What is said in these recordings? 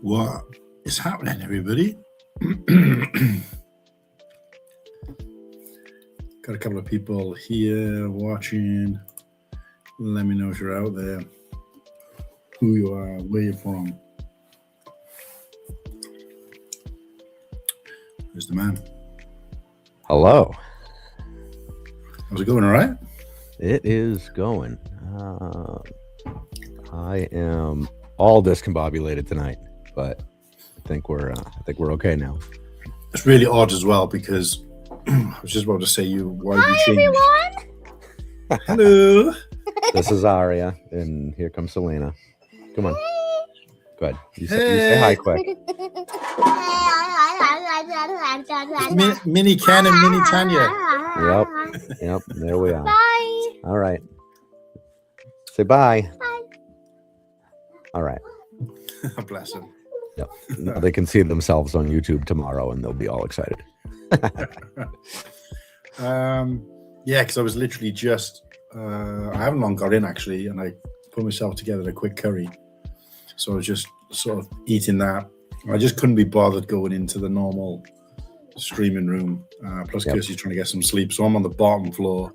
What is happening, everybody? Got a couple of people here watching. Let me know if you're out there, who you are, where you're from. There's the man. Hello. How's it going? All right? It is going. I am all discombobulated tonight, but I think we're okay now. It's really odd as well because I was just about to say why Hi, you changed. everyone. Hello. This is Aria, and here comes Selena. Come on. Go ahead. You say hi quick. Mini Ken and Mini Tanya. Yep. There we are. Bye. All right. Say bye. Bye. All right. Bless him. Yep. Now they can see themselves on YouTube tomorrow, and they'll be all excited. Yeah, because I was literally just I haven't long got in actually, and I put myself together a quick curry, so I was just sort of eating that. I just couldn't be bothered going into the normal streaming room. Plus, Kirsty's trying to get some sleep, so I'm on the bottom floor.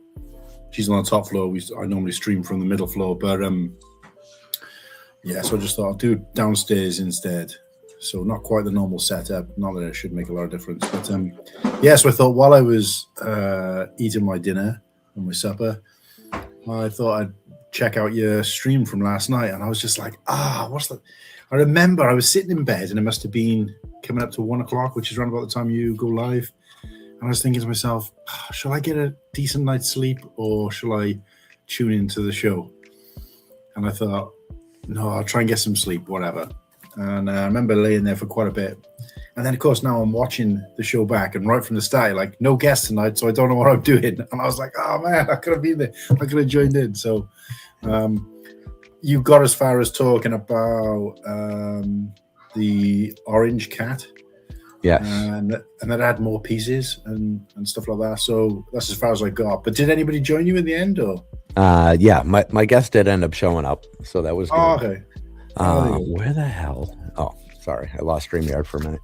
She's on the top floor. I normally stream from the middle floor, but yeah. So I just thought I'll do downstairs instead. So not quite the normal setup. Not that it should make a lot of difference, but yeah. So I thought while I was eating my dinner and my supper, I thought I'd check out your stream from last night, and I was just like, what's that? I remember I was sitting in bed, and it must have been coming up to 1 o'clock, which is around about the time you go live. And I was thinking to myself, shall I get a decent night's sleep, or shall I tune into the show? And I thought, no, I'll try and get some sleep, whatever. And I remember laying there for quite a bit. And then, of course, now I'm watching the show back, and right from the start, like, no guest tonight, so I don't know what I'm doing. And I was like, oh, man, I could have been there. I could have joined in. So you got as far as talking about the orange cat. Yes. And that had more pieces and stuff like that. So that's as far as I got. But did anybody join you in the end, or? Yeah, my guest did end up showing up, so that was good. Oh, okay. Where the hell? Oh, sorry, I lost StreamYard for a minute.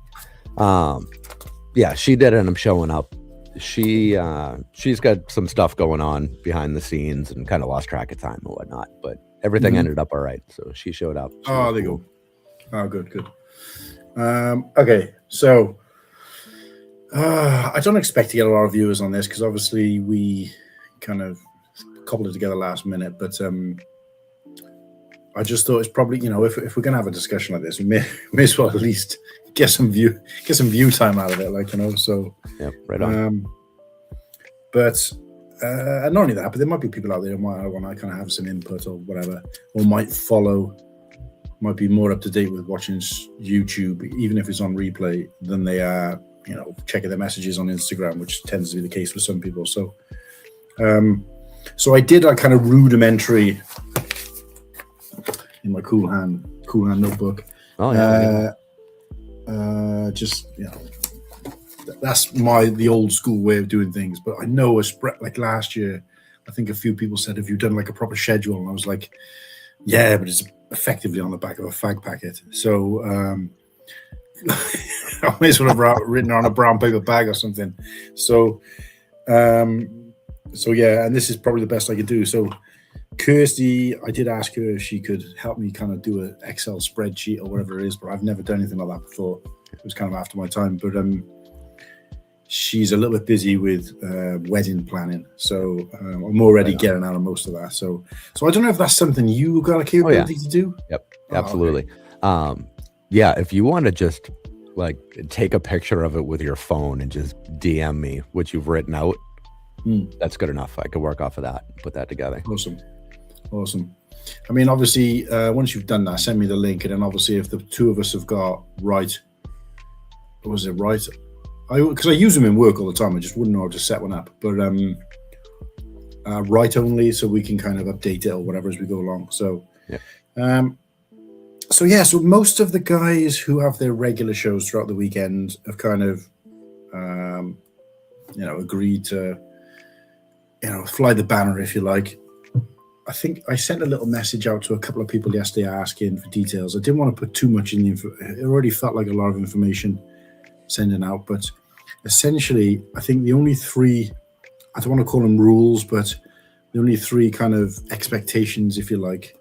Yeah, she did end up showing up, she's got some stuff going on behind the scenes and kind of lost track of time and whatnot, but everything ended up all right. So she showed up. Oh, there you go. Oh, good. Okay, so I don't expect to get a lot of viewers on this because obviously we kind of cobbled it together last minute, but I just thought it's probably, if we're gonna have a discussion like this, we may as well at least get some view time out of it, so yeah, right on. But not only that, but there might be people out there who might want to kind of have some input or whatever, or might be more up to date with watching YouTube, even if it's on replay, than they are, checking their messages on Instagram, which tends to be the case for some people. So, so I did a kind of rudimentary in my cool hand notebook. Oh yeah. Just that's the old school way of doing things. But I know like last year, I think a few people said, "Have you done like a proper schedule?" And I was like, "Yeah, but it's effectively on the back of a fag packet." So I may as well have written on a brown paper bag or something. So yeah, and this is probably the best I could do. So Kirsty, I did ask her if she could help me kind of do an Excel spreadsheet or whatever it is, but I've never done anything like that before. It was kind of after my time, but she's a little bit busy with wedding planning, so I'm already getting out of most of that. So I don't know if that's something you got a capability to do. Yep, absolutely. Okay. Yeah, if you want to just like take a picture of it with your phone and just DM me what you've written out, that's good enough. I could work off of that and put that together. Awesome. I mean, obviously, once you've done that, send me the link, and then obviously, if the two of us have got right, because I use them in work all the time. I just wouldn't know how to set one up, but write only, so we can kind of update it or whatever as we go along. So, so most of the guys who have their regular shows throughout the weekend have kind of, agreed to, fly the banner, if you like. I think I sent a little message out to a couple of people yesterday asking for details. I didn't want to put too much in the info. It already felt like a lot of information sending out, but essentially, I think the only three, I don't want to call them rules, but the only three kind of expectations, if you like,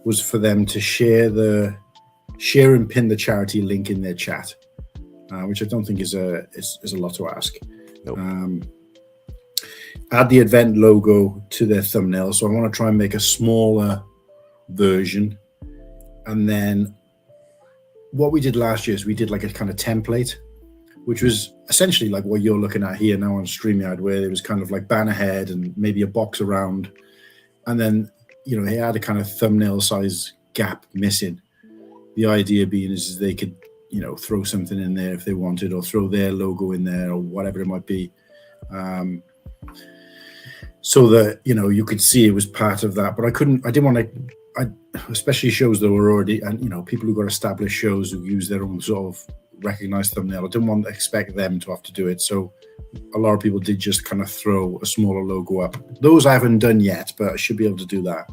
was for them to share and pin the charity link in their chat, which I don't think is a lot to ask. Nope. Add the event logo to their thumbnail. So I want to try and make a smaller version. And then what we did last year is we did like a kind of template, which was essentially like what you're looking at here now on StreamYard, where it was kind of like banner head and maybe a box around. And then, he had a kind of thumbnail size gap missing. The idea being is they could, throw something in there if they wanted, or throw their logo in there or whatever it might be. So that, you could see it was part of that, but I didn't want to, especially shows that were already, and, people who got established shows who use their own sort of recognized thumbnail. I didn't want to expect them to have to do it. So a lot of people did just kind of throw a smaller logo up. Those I haven't done yet, but I should be able to do that.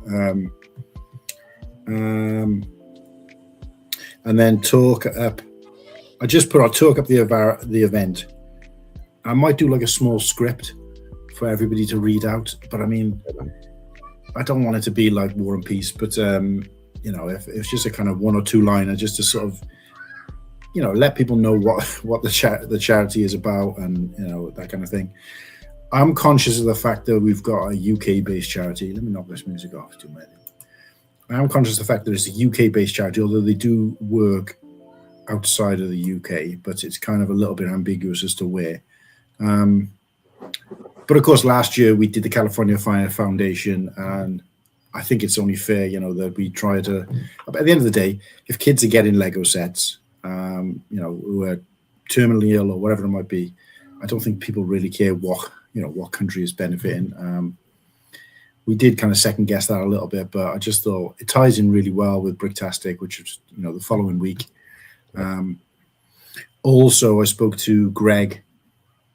And then talk up. I just put out talk up the event. I might do like a small script for everybody to read out, but I mean, I don't want it to be like War and Peace, but if it's just a kind of one or two liner, just to sort of, let people know what the charity is about, and that kind of thing. I'm conscious of the fact that we've got a UK-based charity. Let me knock this music off. I'm conscious of the fact that it's a UK-based charity, although they do work outside of the UK, but it's kind of a little bit ambiguous as to where. But of course, last year we did the California Fire Foundation, and I think it's only fair, that we try to. At the end of the day, if kids are getting Lego sets, who are terminally ill or whatever it might be, I don't think people really care what country is benefiting. We did kind of second guess that a little bit, but I just thought it ties in really well with Bricktastic, which is the following week. Also, I spoke to Greg,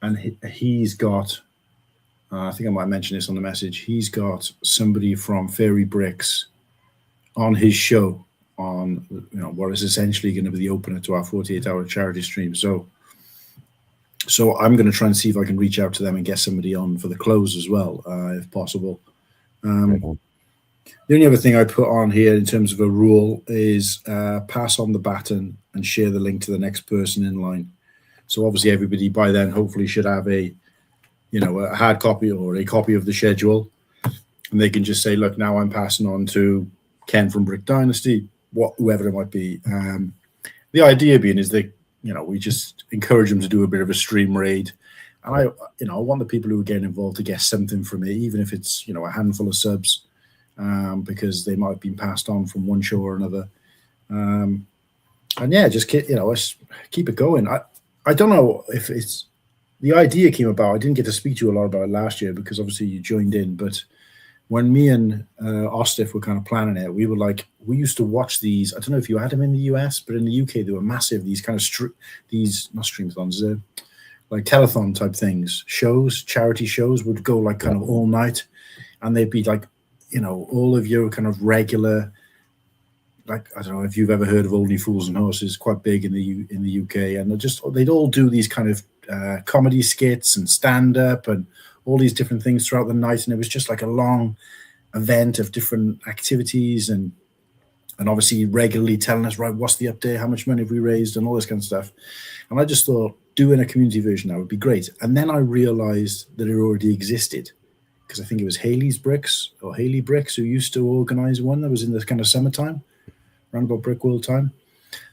and he's got. I think I might mention this on the message. He's got somebody from Fairy Bricks on his show on, what is essentially going to be the opener to our 48-hour charity stream. So So I'm going to try and see if I can reach out to them and get somebody on for the close as well, if possible. The only other thing I put on here in terms of a rule is pass on the baton and share the link to the next person in line. So obviously everybody by then hopefully should have a hard copy or a copy of the schedule, and they can just say, look, now I'm passing on to Ken from Brick Dynasty, whoever it might be. The idea being is that we just encourage them to do a bit of a stream raid, and I want the people who are getting involved to get something from it, even if it's a handful of subs, because they might have been passed on from one show or another. And yeah, just keep it going. I don't know if it's the idea came about. I didn't get to speak to you a lot about it last year because obviously you joined in, but when me and Ostif were kind of planning it, we used to watch these. I don't know if you had them in the US, but in the UK they were massive. These kind of not streamathons, like telethon type things, charity shows would go like kind of all night, and they'd be like, all of your kind of regular, like, I don't know if you've ever heard of Only Fools and Horses, quite big in the UK, and they'd all do these kind of comedy skits and stand up and all these different things throughout the night, and it was just like a long event of different activities and obviously regularly telling us, right, what's the update, how much money have we raised, and all this kind of stuff. And I just thought doing a community version now would be great. And then I realized that it already existed, because I think it was Haley Bricks who used to organize one that was in the kind of summertime, around about Brick World time.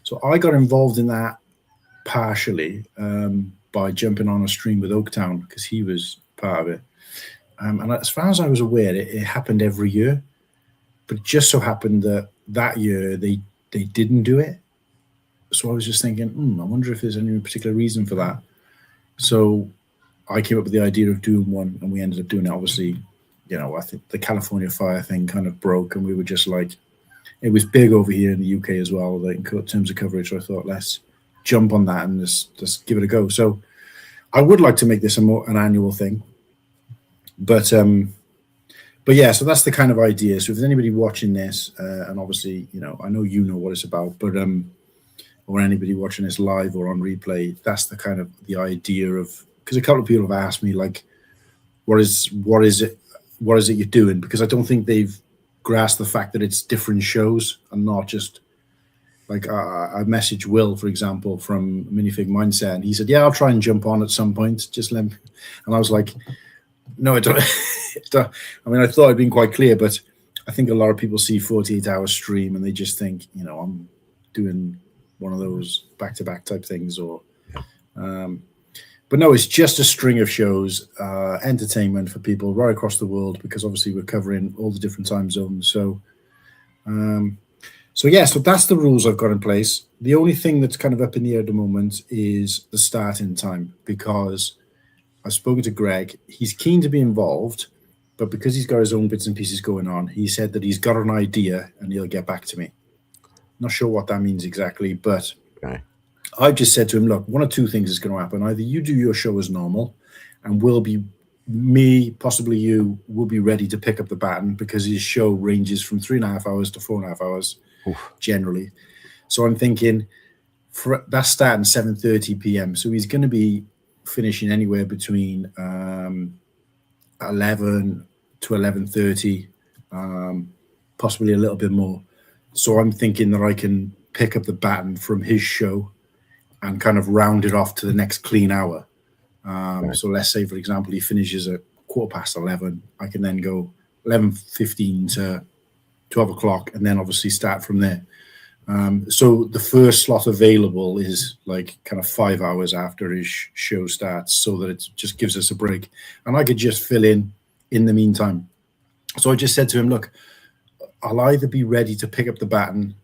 So I got involved in that partially by jumping on a stream with Oaktown because he was part of it. And as far as I was aware, it happened every year, but it just so happened that year they didn't do it. So I was just thinking, I wonder if there's any particular reason for that. So I came up with the idea of doing one, and we ended up doing it. Obviously, I think the California fire thing kind of broke, and we were just like, it was big over here in the UK as well, like in terms of coverage. So I thought, let's jump on that and just give it a go. So I would like to make this an annual thing, but yeah. So that's the kind of idea. So if there's anybody watching this, and obviously, I know what it's about, but or anybody watching this live or on replay, that's the kind of the idea of. Because a couple of people have asked me, like, what is it you're doing? Because I don't think they've grasped the fact that it's different shows and not just like I messaged Will, for example, from Minifig Mindset, and he said, yeah, I'll try and jump on at some point. Just let me. And I was like, no, I don't. I mean, I thought I'd been quite clear, but I think a lot of people see 48-hour stream and they just think, I'm doing one of those back-to-back type things or. But no, it's just a string of shows, entertainment for people right across the world, because obviously we're covering all the different time zones. So that's the rules I've got in place. The only thing that's kind of up in the air at the moment is the starting time, because I've spoken to Greg. He's keen to be involved, but because he's got his own bits and pieces going on, he said that he's got an idea and he'll get back to me. Not sure what that means exactly, but... Okay. I've just said to him, look, one of two things is going to happen. Either you do your show as normal and possibly you, will be ready to pick up the baton, because his show ranges from 3.5 hours to 4.5 hours generally. So I'm thinking that's starting 7:30 p.m. So he's going to be finishing anywhere between 11 to 11:30, possibly a little bit more. So I'm thinking that I can pick up the baton from his show and kind of round it off to the next clean hour. So let's say, for example, he finishes at 11:15. I can then go 11:15 to 12 o'clock and then obviously start from there. So the first slot available is like kind of 5 hours after his show starts, so that it just gives us a break. And I could just fill in the meantime. So I just said to him, look, I'll either be ready to pick up the baton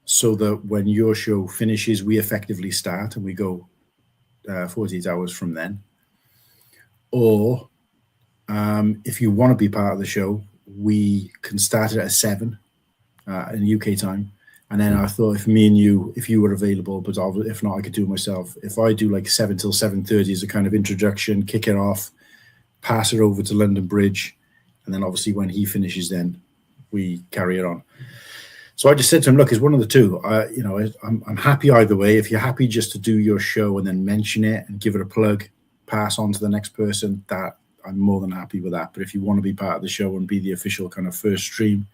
so that when your show finishes, we effectively start and we go 48 hours from then. Or if you want to be part of the show, we can start it at 7 in UK time. And then I thought if you were available, but if not, I could do it myself. If I do like 7 till 7:30 as a kind of introduction, kick it off, pass it over to London Bridge, and then obviously when he finishes, then we carry it on. So I just said to him, look, it's one of the two. I'm happy either way. If you're happy just to do your show and then mention it and give it a plug, pass on to the next person, that I'm more than happy with that. But if you want to be part of the show and be the official kind of first stream,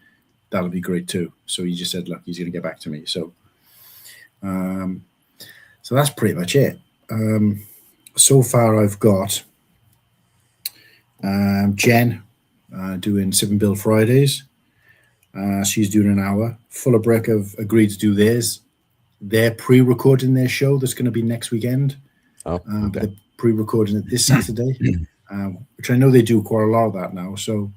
that'll be great too. So he just said, look, he's going to get back to me. So so that's pretty much it. So far I've got Jen doing Sip and Build Fridays. She's doing an hour. Full of Brick have agreed to do theirs. They're pre-recording their show that's going to be next weekend. Oh, okay. They're pre-recording it this Saturday, which I know they do quite a lot of that now. So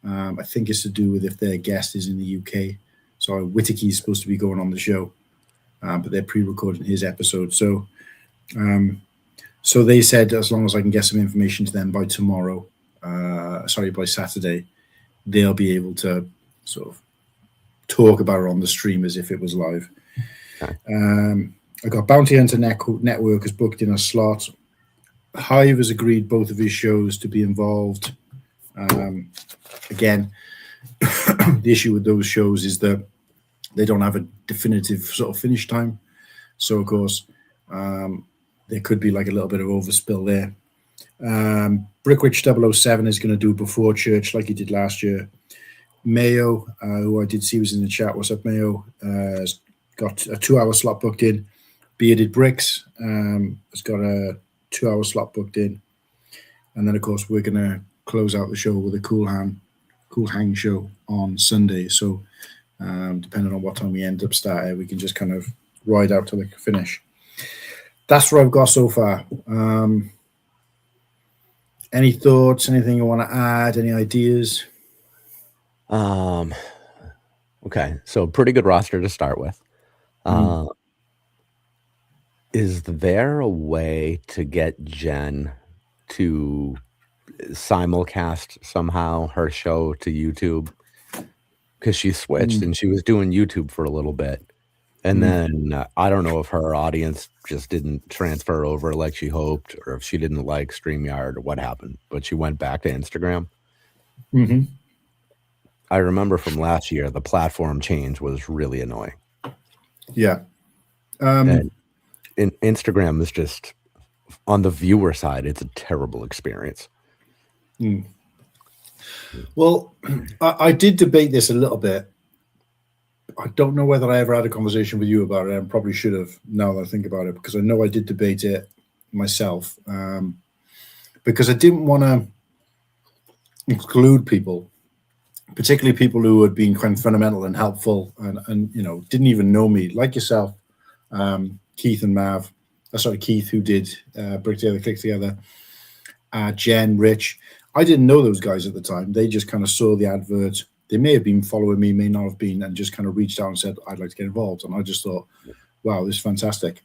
I think it's to do with if their guest is in the UK. So Whittaky is supposed to be going on the show, but they're pre-recording his episode. So so they said as long as I can get some information to them by tomorrow, by Saturday, they'll be able to sort of talk about it on the stream as if it was live. Okay. I got Bounty Hunter Network has booked in a slot. Hive has agreed both of his shows to be involved. Again, the issue with those shows is that they don't have a definitive sort of finish time. So, of course, there could be like a little bit of overspill there. Brickwitch 007 is going to do Before Church like he did last year. Mayo, who I did see was in the chat. What's up, Mayo? Has got a 2-hour slot booked in. Bearded Bricks has got a 2-hour slot booked in. And then, of course, we're going to close out the show with a Cool Hang show on Sunday. So depending on what time we end up starting, we can just kind of ride out to the finish. That's what I've got so far. Any thoughts? Anything you want to add? Any ideas? Okay, so pretty good roster to start with. Is there a way to get Jen to simulcast somehow her show to YouTube? Because she switched and she was doing YouTube for a little bit. And then I don't know if her audience just didn't transfer over like she hoped, or if she didn't like StreamYard or what happened, but she went back to Instagram. Mm-hmm. I remember from last year, the platform change was really annoying. Yeah. And Instagram is just, on the viewer side, it's a terrible experience. Well, I did debate this a little bit. I don't know whether I ever had a conversation with you about it. I probably should have, now that I think about it, because I know I did debate it myself, because I didn't want to exclude people, particularly people who had been kind of fundamental and helpful and you know, didn't even know me, like yourself, Keith and Mav. Keith, who did Brick Together, Click Together, Jen, Rich. I didn't know those guys at the time. They just kind of saw the advert. They may have been following me, may not have been, and just kind of reached out and said, I'd like to get involved. And I just thought, wow, this is fantastic.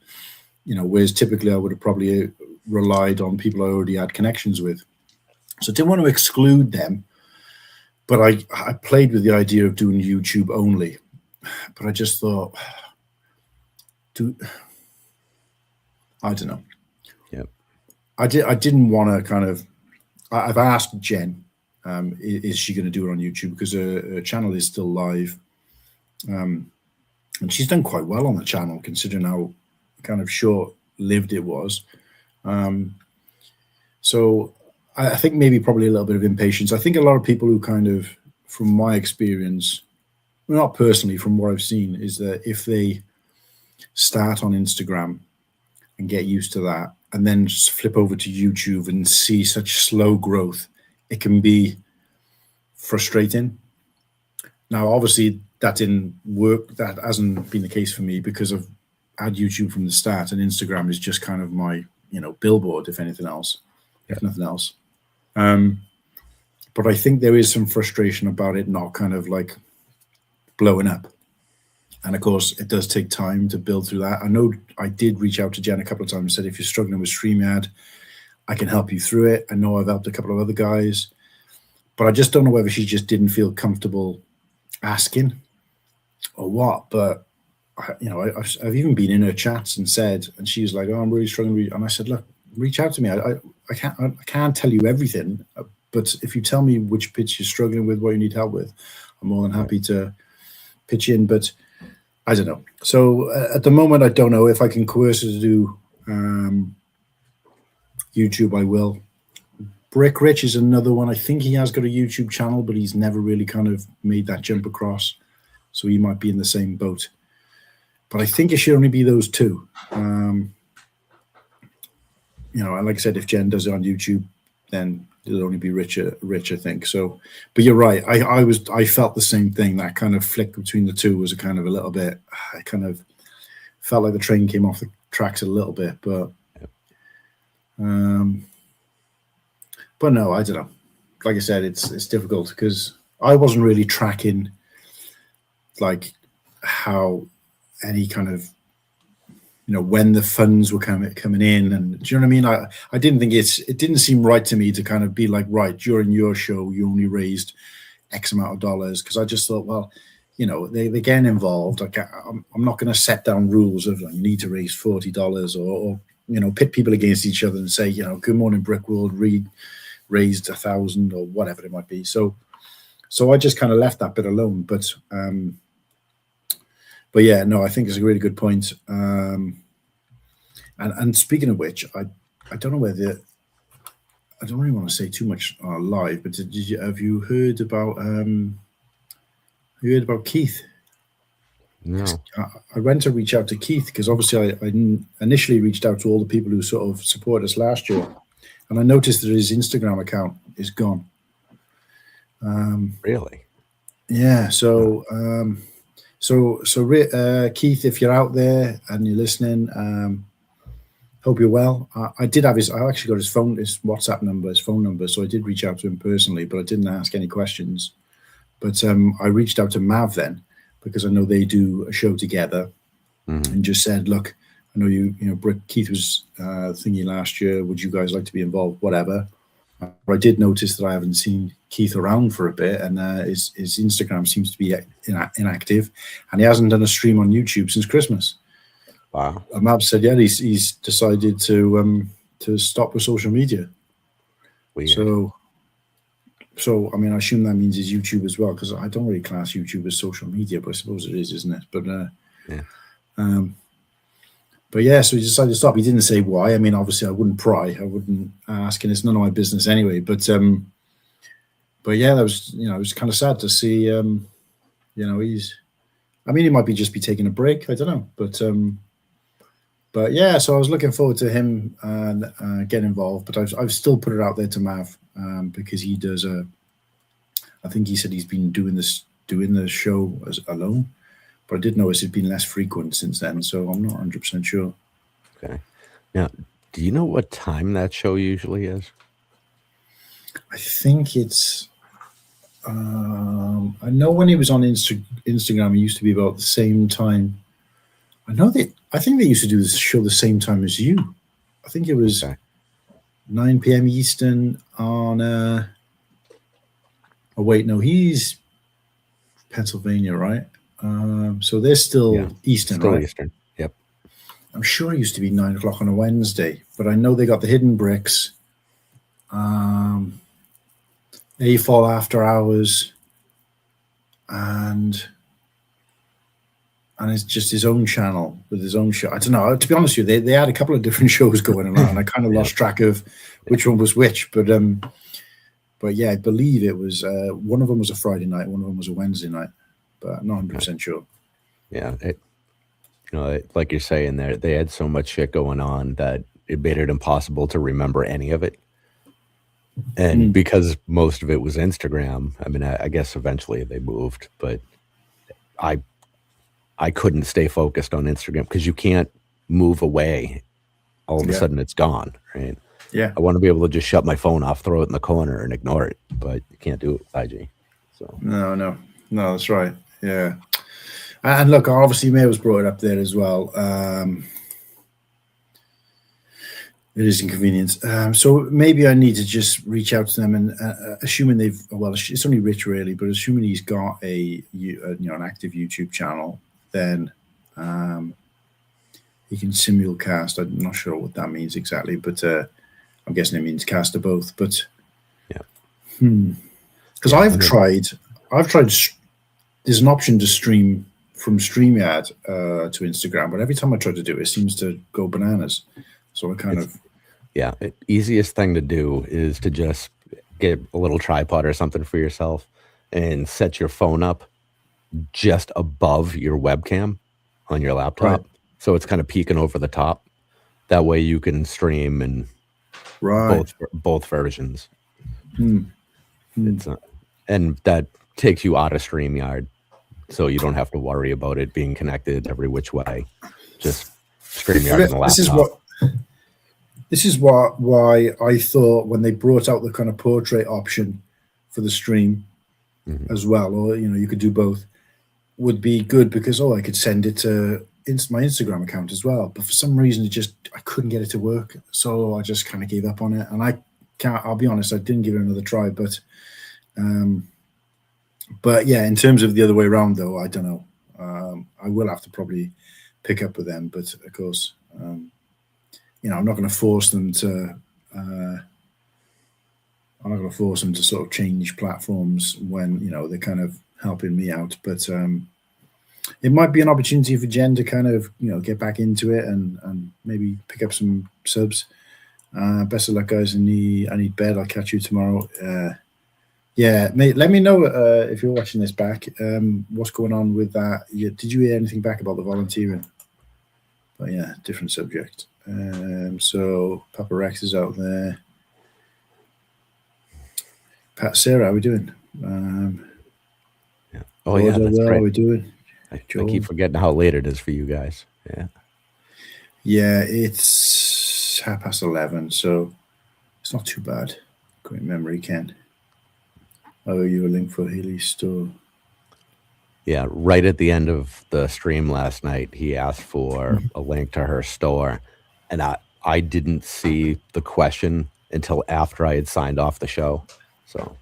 You know, whereas typically I would have probably relied on people I already had connections with. So I didn't want to exclude them, but I played with the idea of doing YouTube only. But I just thought, I don't know. Yep. I didn't want to kind of, I've asked Jen, is she going to do it on YouTube, because her channel is still live, and she's done quite well on the channel considering how kind of short-lived it was. So I think maybe probably a little bit of impatience. I think a lot of people who kind of, from my experience, well, not personally, from what I've seen, is that if they start on Instagram and get used to that, and then just flip over to YouTube and see such slow growth, it can be frustrating. Now, obviously, that didn't work. That hasn't been the case for me, because I've had YouTube from the start, and Instagram is just kind of my, you know, billboard, if anything else, if nothing else. But I think there is some frustration about it not kind of like blowing up. And of course, it does take time to build through that. I know I did reach out to Jen a couple of times and said, if you're struggling with StreamYard, I can help you through it. I know I've helped a couple of other guys, but I just don't know whether she just didn't feel comfortable asking or what. But you know, I've even been in her chats and said, and she was like, "Oh, I'm really struggling." And I said, "Look, reach out to me. I can't tell you everything, but if you tell me which pitch you're struggling with, what you need help with, I'm more than happy to pitch in." But I don't know. So at the moment, I don't know if I can coerce her to do YouTube, I will. Brick Rich is another one. I think he has got a YouTube channel, but he's never really kind of made that jump across. So he might be in the same boat. But I think it should only be those two. And like I said, if Jen does it on YouTube, then it'll only be Rich, I think. So, but you're right. I felt the same thing. That kind of flick between the two was a kind of a little bit. I kind of felt like the train came off the tracks a little bit, but no, I don't know. Like I said, it's difficult because I wasn't really tracking like how any kind of when the funds were coming in, and do you know what I mean? I didn't think it didn't seem right to me to kind of be like, right, during your show you only raised X amount of dollars, because I just thought, well, they're getting involved. Like I'm not going to set down rules of like, you need to raise $40 or pit people against each other and say, good morning Brick World raised 1,000 or whatever it might be. So I just kind of left that bit alone. But yeah, no, I think it's a really good point. And speaking of which, I don't know whether I don't really want to say too much live, but have you heard about Keith? No. I went to reach out to Keith because obviously I initially reached out to all the people who sort of supported us last year, and I noticed that his Instagram account is gone. Really? Yeah. So Keith, if you're out there and you're listening, hope you're well. I actually got his WhatsApp number, his phone number, so I did reach out to him personally, but I didn't ask any questions. But I reached out to Mav then, because I know they do a show together, and just said, look, I know Keith was thingy last year. Would you guys like to be involved? Whatever. I did notice that I haven't seen Keith around for a bit, and his Instagram seems to be inactive, and he hasn't done a stream on YouTube since Christmas. Wow. Mav said, yeah, he's decided to stop with social media. Weird. So I mean, I assume that means his YouTube as well, because I don't really class YouTube as social media, but I suppose it is, isn't it? But But yeah, so he decided to stop. He didn't say why. I mean, obviously, I wouldn't pry. I wouldn't ask, and it's none of my business anyway. But yeah, that was it was kind of sad to see. He's. I mean, he might just be taking a break. I don't know, but yeah. So I was looking forward to him getting involved. But I've still put it out there to Mav because he does I think he said he's been doing the show alone. But I did notice it'd been less frequent since then, so I'm not 100% sure. Okay. Now, do you know what time that show usually is? I think it's. I know when he was on Instagram, it used to be about the same time. I think they used to do this show the same time as you. I think it was 9 p.m. Eastern on. Oh wait, no, he's Pennsylvania, right? So they're still Eastern, right? Eastern. Yep. I'm sure it used to be 9 o'clock on a Wednesday, but I know they got the Hidden Bricks, A-Fall After Hours, and it's just his own channel with his own show. I don't know. To be honest with you, they had a couple of different shows going around. I kind of lost track of which one was which, but yeah, I believe it was one of them was a Friday night, one of them was a Wednesday night. But I'm not 100% sure. Yeah, like you're saying, they had so much shit going on that it made it impossible to remember any of it. And because most of it was Instagram, I mean, I guess eventually they moved, but I couldn't stay focused on Instagram because you can't move away. All of a sudden, it's gone, right? Yeah, I want to be able to just shut my phone off, throw it in the corner, and ignore it, but you can't do it with IG. So no, that's right. Yeah, and look, obviously Mayor's brought it up there as well. It is inconvenient. So maybe I need to just reach out to them and assuming it's only Rich really, but assuming he's got an active YouTube channel, then he can simulcast. I'm not sure what that means exactly, but I'm guessing it means cast to both. But because I've tried. There's an option to stream from StreamYard to Instagram, but every time I try to do it, it seems to go bananas. So I kind of Yeah, easiest thing to do is to just get a little tripod or something for yourself and set your phone up just above your webcam on your laptop. Right. So it's kind of peeking over the top. That way you can stream in Right. both versions. Hmm. It's and that takes you out of StreamYard, so you don't have to worry about it being connected every which way. Just StreamYard on the laptop. This is why I thought when they brought out the kind of portrait option for the stream as well, or you could do both, would be good, because I could send it to my Instagram account as well. But for some reason, I couldn't get it to work, so I just kind of gave up on it. And I'll be honest, I didn't give it another try. But yeah, in terms of the other way around, though, I don't know. I will have to probably pick up with them, but of course, I'm not going to force them to. I'm not going to force them to sort of change platforms when they're kind of helping me out. But it might be an opportunity for Jen to kind of get back into it and maybe pick up some subs. Best of luck, guys. I need bed. I'll catch you tomorrow. Yeah, mate, let me know if you're watching this back. What's going on with that? Did you hear anything back about the volunteering? But yeah, different subject. So Papa Rex is out there. Pat, Sarah, how are we doing? Yeah. Oh yeah, that's well, right. How are we doing? I keep forgetting how late it is for you guys. Yeah. Yeah, it's 11:30, so it's not too bad. Great memory, Ken. I owe you a link for Haley's store. Yeah, right at the end of the stream last night, he asked for a link to her store, and I didn't see the question until after I had signed off the show. So.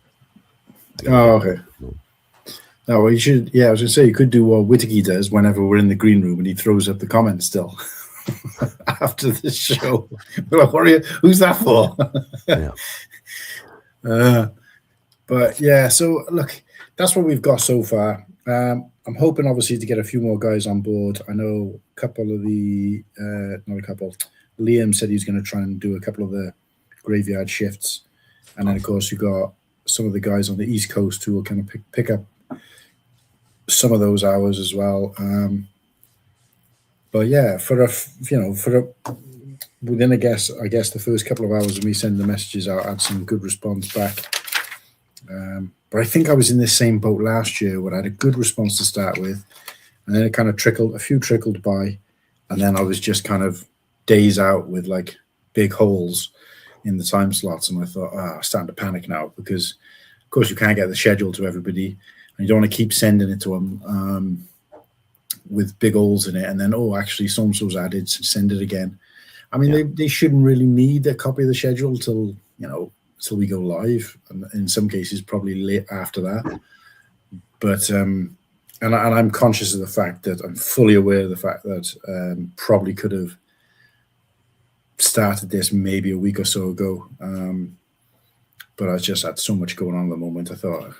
Okay. No, well, you should. Yeah, I was going to say you could do what Whittaky does whenever we're in the green room and he throws up the comments still after the show. We're like, who's that for? Yeah. But yeah, so look, that's what we've got so far. I'm hoping, obviously, to get a few more guys on board. I know a couple of not a couple. Liam said he's going to try and do a couple of the graveyard shifts, and then of course you got some of the guys on the East Coast who will kind of pick up some of those hours as well. But yeah, within I guess the first couple of hours of me sending the messages out, I had some good response back. But I think I was in this same boat last year where I had a good response to start with, and then it kind of trickled by, and then I was just kind of days out with like big holes in the time slots, and I thought, I'm starting to panic now, because of course you can't get the schedule to everybody, and you don't want to keep sending it to them with big holes in it, and then actually so-and-so's added, so send it again. I mean, they shouldn't really need a copy of the schedule till we go live, and in some cases probably late after that. But and I'm conscious of the fact that I'm fully aware of the fact that probably could have started this maybe a week or so ago, but I just had so much going on at the moment. I thought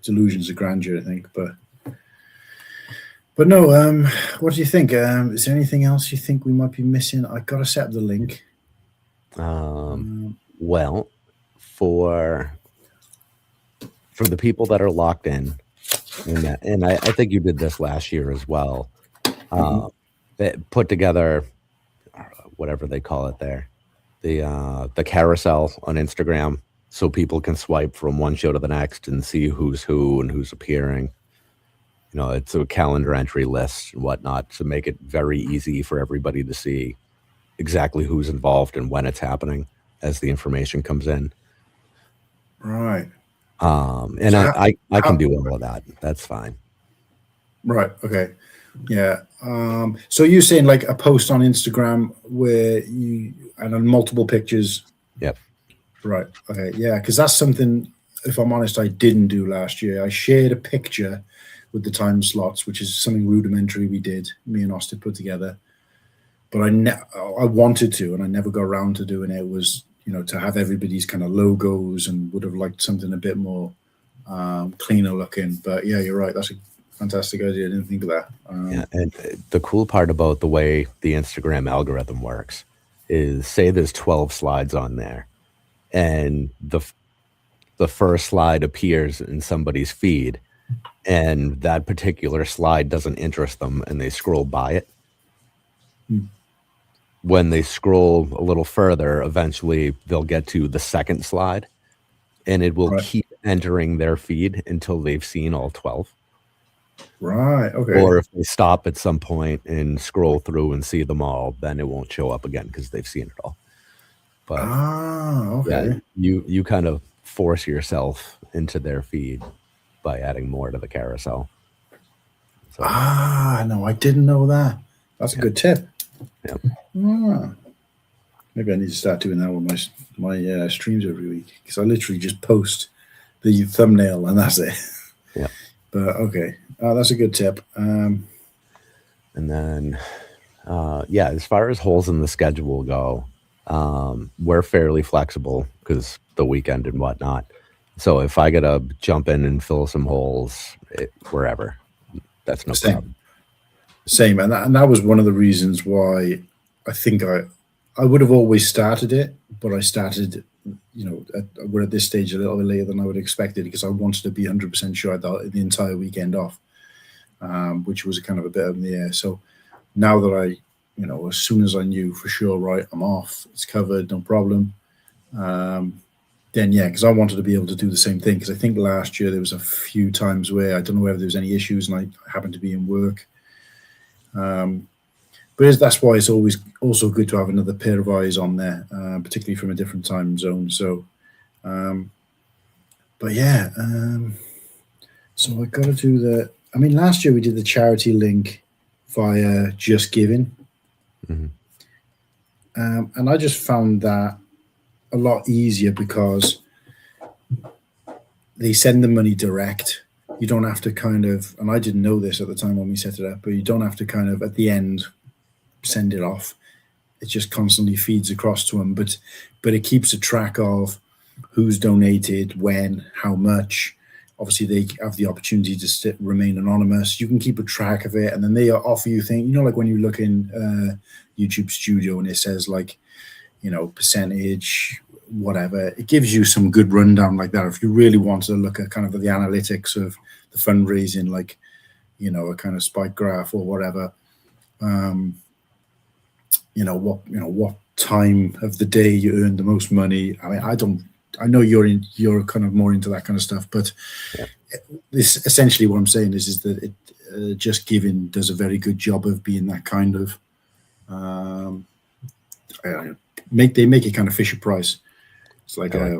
delusions of grandeur, I think, but no. What do you think? Is there anything else you think we might be missing? I got to set up the link. Well, for the people that are locked in, and I think you did this last year as well, they put together whatever they call it there, the carousel on Instagram, so people can swipe from one show to the next and see who's who and who's appearing. It's a calendar entry list and whatnot to make it very easy for everybody to see exactly who's involved and when it's happening as the information comes in. Right. And so I can do all of that. That's fine. Right. Okay. Yeah. So you're saying like a post on Instagram where on multiple pictures. Yep. Right. Okay. Yeah. Because that's something, if I'm honest, I didn't do last year. I shared a picture with the time slots, which is something rudimentary me and Austin put together. But I wanted to, and I never got around to doing it. It was, to have everybody's kind of logos, and would have liked something a bit more cleaner looking. But yeah, you're right. That's a fantastic idea. I didn't think of that. Yeah, and the cool part about the way the Instagram algorithm works is, say there's 12 slides on there, and the first slide appears in somebody's feed, and that particular slide doesn't interest them, and they scroll by it. When they scroll a little further, eventually they'll get to the second slide, and it will keep entering their feed until they've seen all 12. Right. Okay. Or if they stop at some point and scroll through and see them all, then it won't show up again because they've seen it all. But okay. Yeah, you kind of force yourself into their feed by adding more to the carousel. So. No, I didn't know that. That's a good tip. Yeah. Maybe I need to start doing that with my streams every week, because I literally just post the thumbnail and that's it. Yeah. But okay, that's a good tip. And then, as far as holes in the schedule go, we're fairly flexible because the weekend and whatnot. So if I gotta jump in and fill some holes wherever, that's no problem. Same, and that was one of the reasons why I think I would have always started it, but I started, we're at this stage a little bit later than I would have expected, because I wanted to be 100% sure I had the entire weekend off, which was kind of a bit up in the air. So now that as soon as I knew for sure, right, I'm off, it's covered, no problem. Then because I wanted to be able to do the same thing, because I think last year there was a few times where I don't know whether there was any issues and I happened to be in work. But that's why it's always also good to have another pair of eyes on there, particularly from a different time zone. So, so I got to do last year we did the charity link via Just Giving. Mm-hmm. And I just found that a lot easier because they send the money direct. You don't have to and I didn't know this at the time when we set it up, but you don't have to at the end send it off. It just constantly feeds across to them, but it keeps a track of who's donated, when, how much. Obviously they have the opportunity to remain anonymous. You can keep a track of it, and then they offer you things, like when you look in YouTube Studio and it says percentage, whatever. It gives you some good rundown like that if you really want to look at kind of the analytics of the fundraising, a kind of spike graph or whatever. What time of the day you earn the most money. I know you're kind of more into that kind of stuff, but this essentially what I'm saying is that it Just Giving does a very good job of being that kind of they make it kind of Fisher Price. It's like a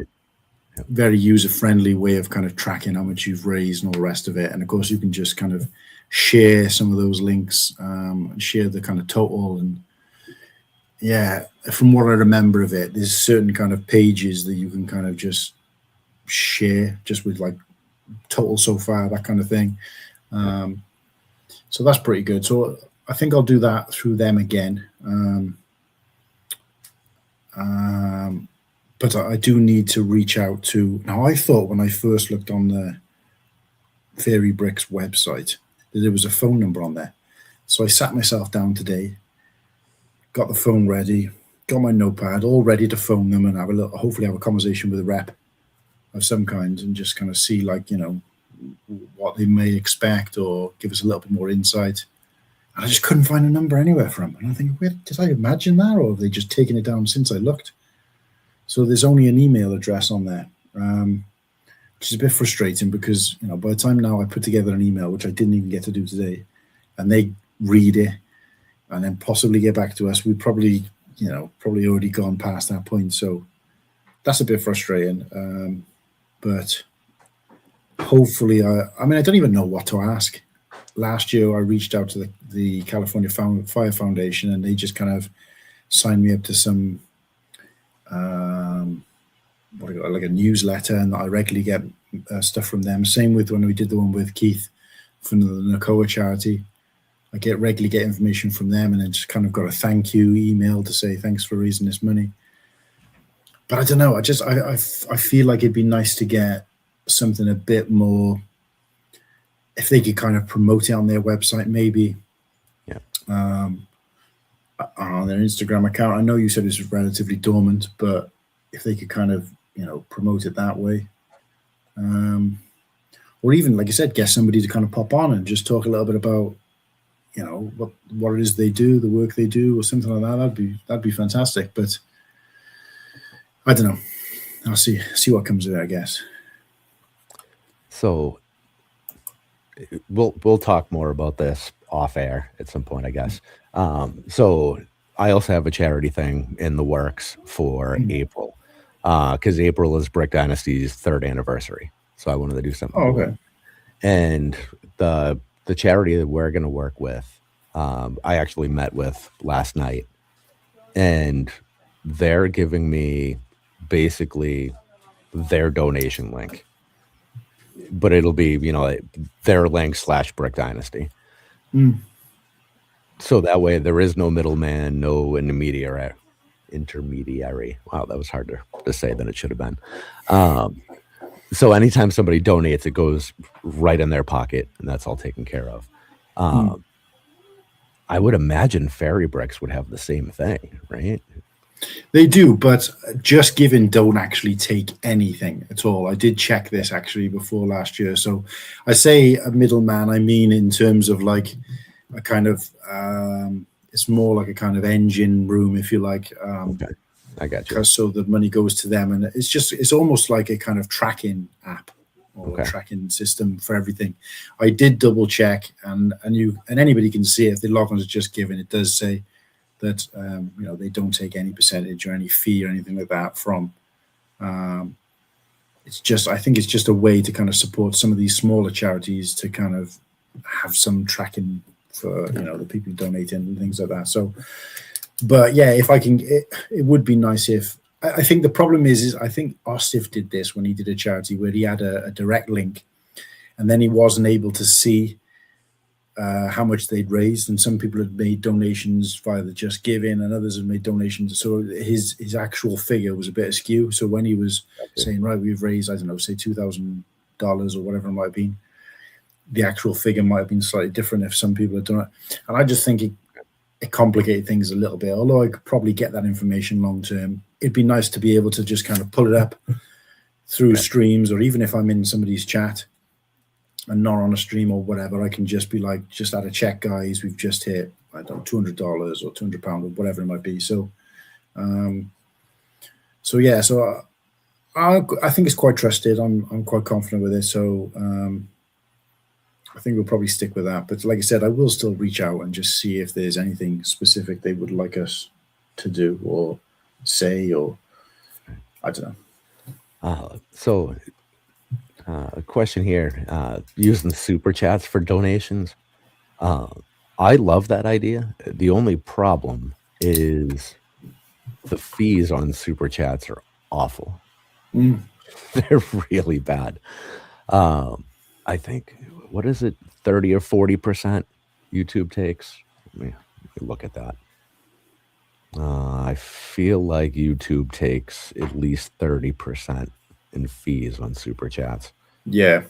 very user-friendly way of kind of tracking how much you've raised and all the rest of it. And of course you can just kind of share some of those links and share the kind of total. And from what I remember of it, there's certain kind of pages that you can kind of just share just with total so far, that kind of thing. So that's pretty good. So I think I'll do that through them again. But I do need to reach out to. Now, I thought when I first looked on the Fairy Bricks website that there was a phone number on there. So I sat myself down today, got the phone ready, got my notepad all ready to phone them and hopefully have a conversation with a rep of some kind and just kind of see what they may expect or give us a little bit more insight. And I just couldn't find a number anywhere from them. And I think, did I imagine that, or have they just taken it down since I looked? So there's only an email address on there, which is a bit frustrating because, by the time now I put together an email, which I didn't even get to do today, and they read it and then possibly get back to us, we probably already gone past that point. So that's a bit frustrating. But hopefully, I don't even know what to ask. Last year, I reached out to the California Fire Foundation, and they just kind of signed me up to some like a newsletter, and I regularly get stuff from them. Same with when we did the one with Keith from the NACOA charity. I regularly get information from them, and then just kind of got a thank you email to say thanks for raising this money. But I don't know. I feel like it'd be nice to get something a bit more. If they could kind of promote it on their website, maybe. Yeah. on their Instagram account. I know you said it's relatively dormant, but if they could kind of, promote it that way, or even, like I said, get somebody to kind of pop on and just talk a little bit about, what it is they do, the work they do, or something like that. That'd be fantastic. But I don't know. I'll see what comes of it, I guess. So we'll talk more about this off air at some point, I guess. So I also have a charity thing in the works for April, because April is Brick Dynasty's 3rd anniversary. So I wanted to do something. Oh, okay. And the charity that we're going to work with, I actually met with last night, and they're giving me basically their donation link, but it'll be, their link / Brick Dynasty. So that way there is no middleman, no intermediary. Wow, that was harder to say than it should have been. So anytime somebody donates, it goes right in their pocket, and that's all taken care of. I would imagine Fairy Bricks would have the same thing, right? They do, but Just Giving don't actually take anything at all. I did check this actually before last year. So I say a middleman, I mean in terms of like a kind of, it's more like a kind of engine room, if you like. Okay. I got you. So the money goes to them, and it's almost like a kind of tracking app or tracking system for everything. I did double check, and anybody can see it. If they log on to Just Giving, it does say that they don't take any percentage or any fee or anything like that from. It's just, I think it's just a way to kind of support some of these smaller charities to kind of have some tracking for the people who donate in and things like that. So. But yeah, if I can, it would be nice if, I think the problem is I think Ostif did this when he did a charity where he had a direct link, and then he wasn't able to see how much they'd raised. And some people had made donations via the Just Giving, and others had made donations. So his actual figure was a bit askew. So when he was saying, right, we've raised, I don't know, say $2,000 or whatever it might have been, the actual figure might have been slightly different if some people had done it. And I just think it complicated things a little bit, although I could probably get that information long term. It'd be nice to be able to just kind of pull it up through streams, or even if I'm in somebody's chat and not on a stream or whatever, I can just be like, just add a check, guys, we've just hit, I don't know, $200 or £200 or whatever it might be. So yeah, so I think it's quite trusted. I'm quite confident with it. So I think we'll probably stick with that. But like I said, I will still reach out and just see if there's anything specific they would like us to do or say, or I don't know. So a question here, using super chats for donations. I love that idea. The only problem is the fees on super chats are awful. They're really bad. I think, what is it, 30 or 40% YouTube takes? Let me look at that. I feel like YouTube takes at least 30% in fees on super chats. Yeah,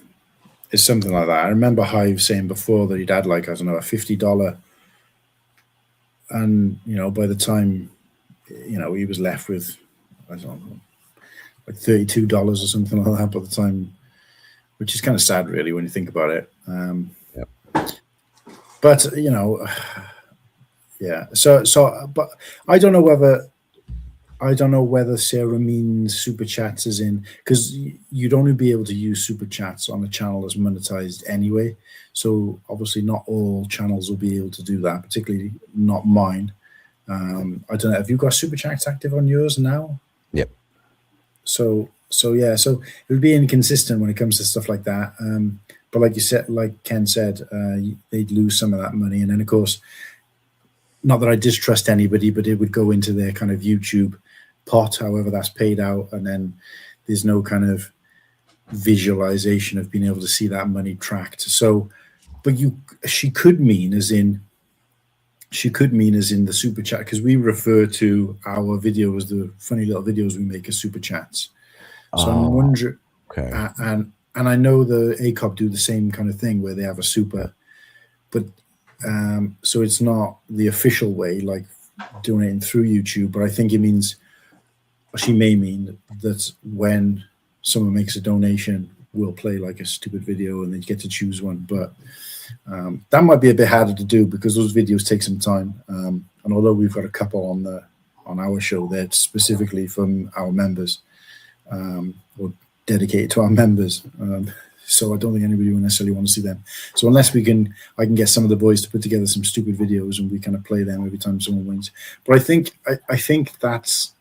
it's something like that. I remember Hive saying before that he'd had like, I don't know, a $50, and by the time he was left with, I don't know, like $32 or something like that by the time, which is kind of sad, really, when you think about it. But yeah. So, but I don't know whether Sarah means super chats as in, because you'd only be able to use super chats on a channel that's monetized anyway. So obviously, not all channels will be able to do that, particularly not mine. I don't know. Have you got super chats active on yours now? Yep. So yeah, so it would be inconsistent when it comes to stuff like that. But like you said, like Ken said, they'd lose some of that money, and then of course, not that I distrust anybody, but it would go into their kind of YouTube pot, however that's paid out, and then there's no kind of visualization of being able to see that money tracked. So, but she could mean as in the super chat, because we refer to our videos, the funny little videos we make as super chats. So I'm wondering, okay. And I know the ACOP do the same kind of thing where they have a super, but so it's not the official way, like donating through YouTube, but I think it means, or she may mean that when someone makes a donation, we'll play like a stupid video and they get to choose one. But that might be a bit harder to do because those videos take some time. And although we've got a couple on our show, they're specifically from our members, or dedicated to our members. So I don't think anybody will necessarily want to see them. So unless I can get some of the boys to put together some stupid videos and we kind of play them every time someone wins. But I think that's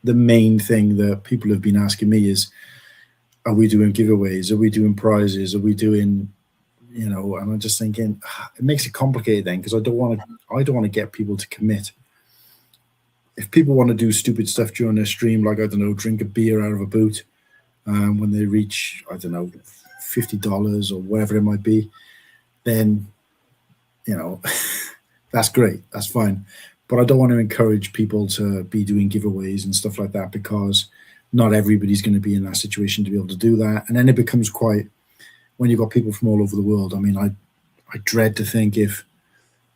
the main thing that people have been asking me is, are we doing giveaways? Are we doing prizes? Are we doing, and I'm just thinking it makes it complicated then, because I don't want to get people to commit. If people want to do stupid stuff during their stream, like, I don't know, drink a beer out of a boot when they reach, I don't know, $50 or whatever it might be, then, that's great. That's fine. But I don't want to encourage people to be doing giveaways and stuff like that, because not everybody's going to be in that situation to be able to do that. And then it becomes quite, when you've got people from all over the world, I mean, I dread to think if,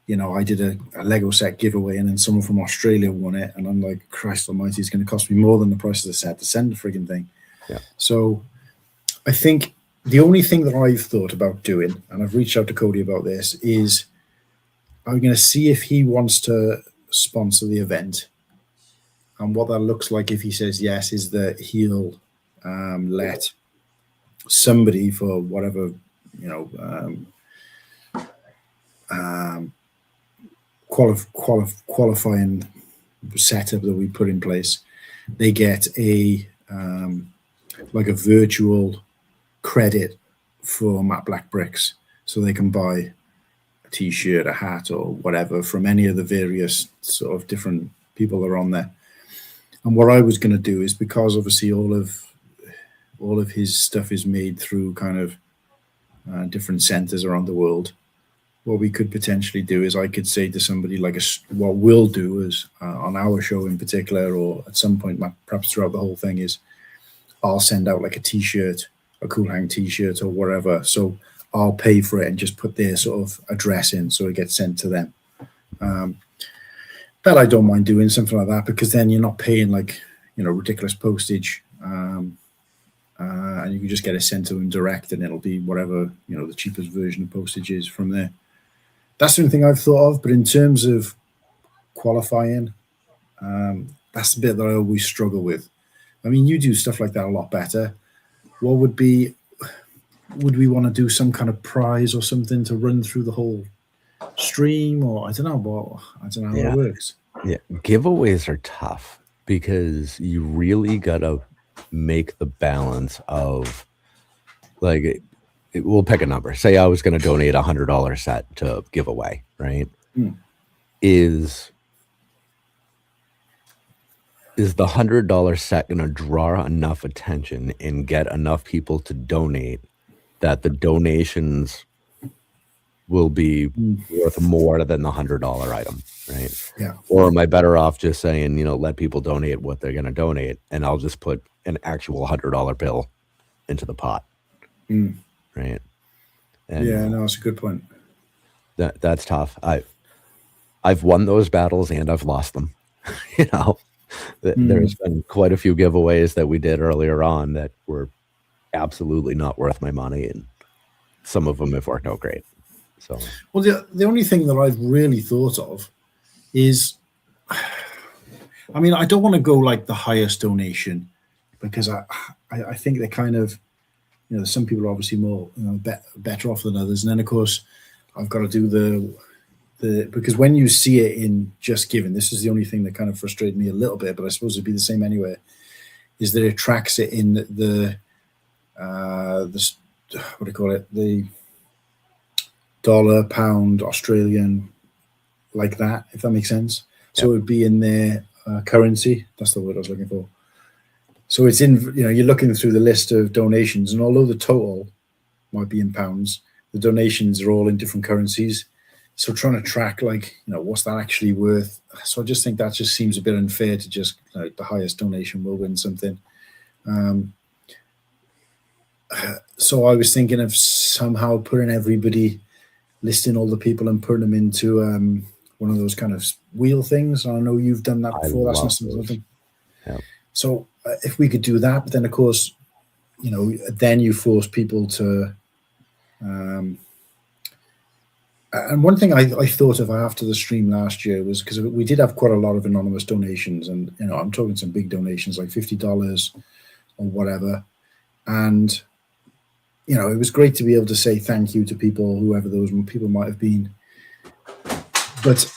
I did a Lego set giveaway and then someone from Australia won it, and I'm like, Christ almighty, it's going to cost me more than the price of the set to send the frigging thing. Yeah. So I think the only thing that I've thought about doing, and I've reached out to Cody about this, is I'm going to see if he wants to sponsor the event. And what that looks like, if he says yes, is that he'll let somebody, for whatever, qualifying setup that we put in place, they get a like a virtual credit for Matte Black Bricks, so they can buy a t-shirt, a hat, or whatever from any of the various sort of different people that are on there. And what I was going to do is, because obviously all of his stuff is made through kind of different centers around the world, what we could potentially do is I could say to somebody, like, what we'll do is on our show in particular, or at some point perhaps throughout the whole thing, is I'll send out like a t-shirt, a Cool Hang t-shirt or whatever. So I'll pay for it and just put their sort of address in, so it gets sent to them. But I don't mind doing something like that, because then you're not paying like, ridiculous postage. And you can just get it sent to them direct, and it'll be whatever, the cheapest version of postage is from there. That's the only thing I've thought of. But in terms of qualifying, that's the bit that I always struggle with. I mean, you do stuff like that a lot better. What would we want to do some kind of prize or something to run through the whole stream, or I don't know how it works. Yeah, giveaways are tough because you really gotta make the balance of, like, we'll pick a number. Say I was going to donate $100 set to give away, right? Is the $100 set going to draw enough attention and get enough people to donate that the donations will be worth more than the $100 item, right? Yeah. Or am I better off just saying, let people donate what they're going to donate, and I'll just put an actual $100 bill into the pot, right? And yeah, no, it's a good point. That's tough. I've won those battles and I've lost them. There's been quite a few giveaways that we did earlier on that were absolutely not worth my money, and some of them have worked out great. So, well, the only thing that I've really thought of is, I mean, I don't want to go like the highest donation, because I think they're kind of, some people are obviously more better off than others, and then of course I've got to do the because when you see it in Just Giving, this is the only thing that kind of frustrated me a little bit, but I suppose it'd be the same anyway, is that it tracks it in the what do you call it, the dollar, pound, Australian, like that, if that makes sense. So it would be in their currency. That's the word I was looking for. So it's in, you're looking through the list of donations, and although the total might be in pounds, the donations are all in different currencies. So trying to track, like, what's that actually worth? So I just think that just seems a bit unfair to just, like, the highest donation will win something. So I was thinking of somehow putting everybody, listing all the people and putting them into one of those kind of wheel things. I know you've done that I before. That's love not something. Yep. So if we could do that, but then of course, then you force people to. And one thing I thought of after the stream last year was, because we did have quite a lot of anonymous donations, and I'm talking some big donations like $50 or whatever, and it was great to be able to say thank you to people, whoever those people might have been. But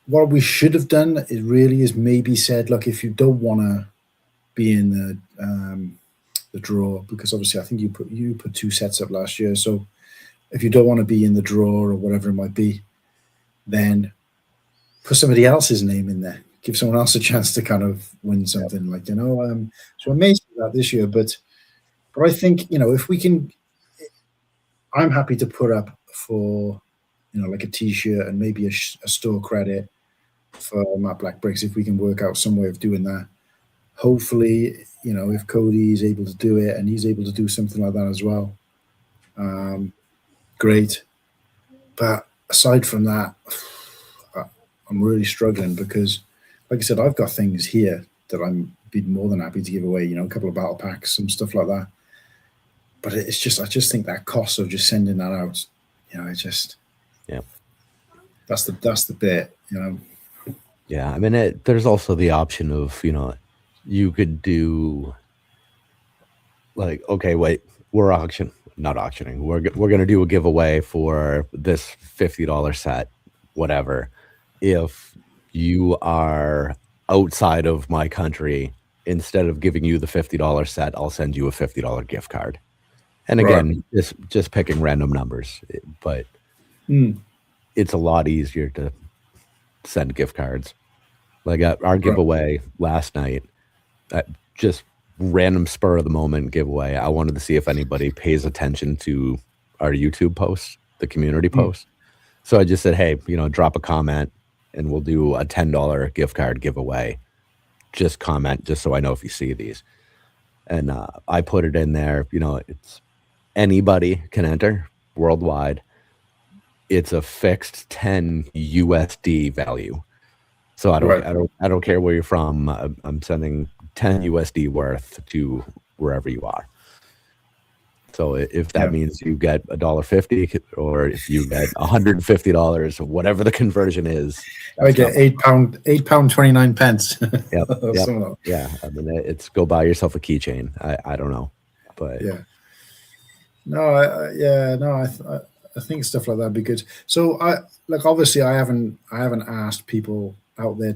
what we should have done is maybe said, look, if you don't want to be in the draw, because obviously I think you put 2 sets up last year, so if you don't want to be in the draw or whatever it might be, then put somebody else's name in there. Give someone else a chance to kind of win something, So I may see that this year, but I think if we can, I'm happy to put up for like a T-shirt and maybe a store credit for Matte Black Bricks, if we can work out some way of doing that. Hopefully, if Cody is able to do it and he's able to do something like that as well, great. But aside from that, I'm really struggling because, like I said, I've got things here that I'm be more than happy to give away. A couple of battle packs, some stuff like that. But I just think that cost of just sending that out, that's the bit, Yeah, I mean, there's also the option of you could do like, okay, wait, we're not auctioning. We're gonna do a giveaway for this $50 set, whatever. If you are outside of my country, instead of giving you the $50 set, I'll send you a $50 gift card. And again, just picking random numbers, but it's a lot easier to send gift cards. Like our giveaway last night, just random spur of the moment giveaway. I wanted to see if anybody pays attention to our YouTube posts, the community posts. So I just said, hey, drop a comment and we'll do a $10 gift card giveaway. Just comment, just so I know if you see these. And I put it in there, it's anybody can enter worldwide. It's a fixed 10 USD value. So I don't care where you're from. I'm sending 10 USD worth to wherever you are. So if that means you get $1.50 or if you get $150, whatever the conversion is, I get £8.29. Yep. Yeah. I mean, it's go buy yourself a keychain. I don't know, but I think stuff like that would be good. So obviously I haven't asked people out there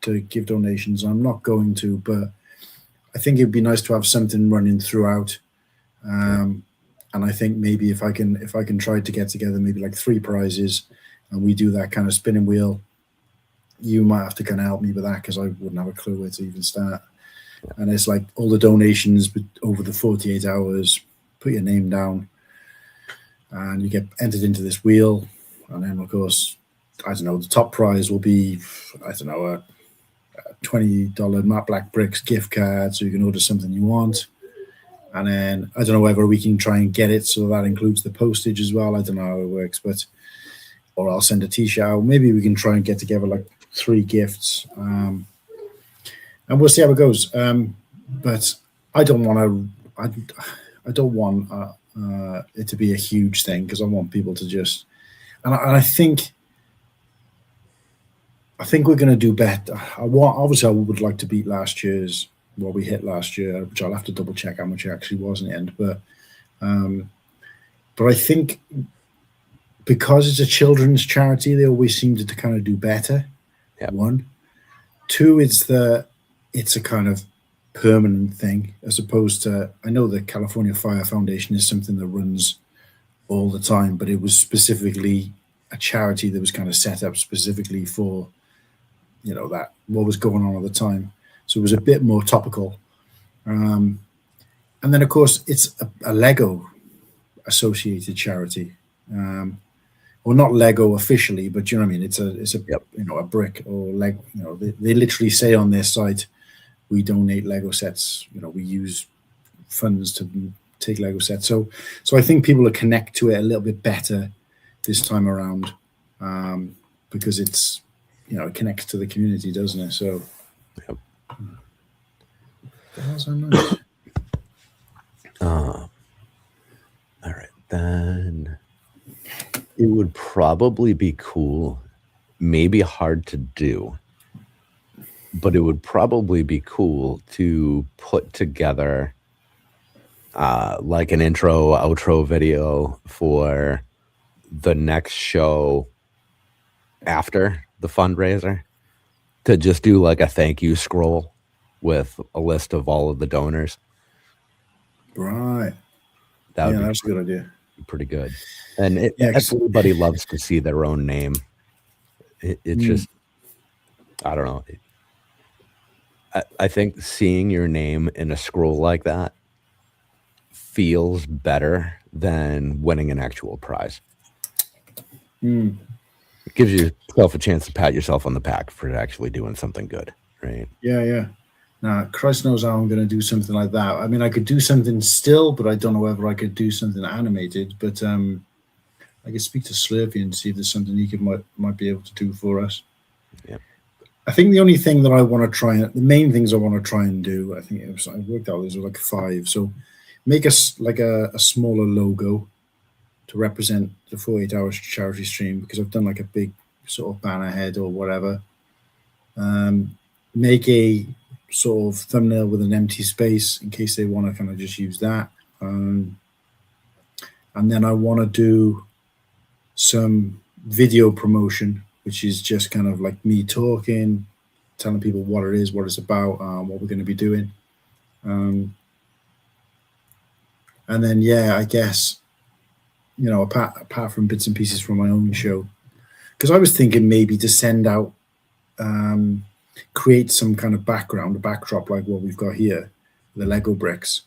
to give donations. I'm not going to, but I think it'd be nice to have something running throughout. And I think maybe if I can try to get together maybe like 3 prizes and we do that kind of spinning wheel, you might have to kind of help me with that because I wouldn't have a clue where to even start. And it's like all the donations over the 48 hours, put your name down and you get entered into this wheel. And then of course, I don't know, the top prize will be, I don't know, a $20 Matte Black Bricks gift card, so you can order something you want. And then I don't know whether we can try and get it so that includes the postage as well. I don't know how it works, or I'll send a T-shirt out. Maybe we can try and get together like 3 gifts, and we'll see how it goes. But I don't want it to be a huge thing because I want people to just, and I think we're going to do better. Obviously, I would like to beat last year's, what we hit last year, which I'll have to double check how much it actually was in the end. But I think because it's a children's charity, they always seem to kind of do better. Yep. 1, 2, it's a kind of permanent thing as opposed to, I know the California Fire Foundation is something that runs all the time, but it was specifically a charity that was kind of set up specifically for that what was going on at the time. So it was a bit more topical. And then, of course, it's a Lego associated charity. Well, not Lego officially, but you know what I mean? It's a a brick or Lego. They literally say on their site, we donate Lego sets. We use funds to take Lego sets. So I think people will connect to it a little bit better this time around because it's it connects to the community, doesn't it? So, Yep. That's so nice. All right, then it would probably be cool, maybe hard to do, but it would probably be cool to put together like an intro, outro video for the next show after the fundraiser, to just do like a thank you scroll with a list of all of the donors. Right. That would be that's a good idea. Pretty good. And everybody loves to see their own name. It's just, I don't know. I think seeing your name in a scroll like that feels better than winning an actual prize. It gives yourself a chance to pat yourself on the back for actually doing something good, right? Yeah. Now, Christ knows how I'm going to do something like that. I mean, I could do something still, but I don't know whether I could do something animated. But I could speak to Slurpee and see if there's something he might be able to do for us. Yeah. I think the only thing that I want to try, the main things I want to try and do, I think I worked out, there's like 5. So make us like a smaller logo to represent the 48 Hours charity stream, because I've done like a big sort of banner head or whatever. Make a sort of thumbnail with an empty space in case they want to kind of just use that. And then I want to do some video promotion, which is just kind of like me talking, telling people what it is, what it's about, what we're going to be doing. And then, I guess, apart from bits and pieces from my own show, because I was thinking maybe to send out, create some kind of background, a backdrop like what we've got here, the Lego bricks,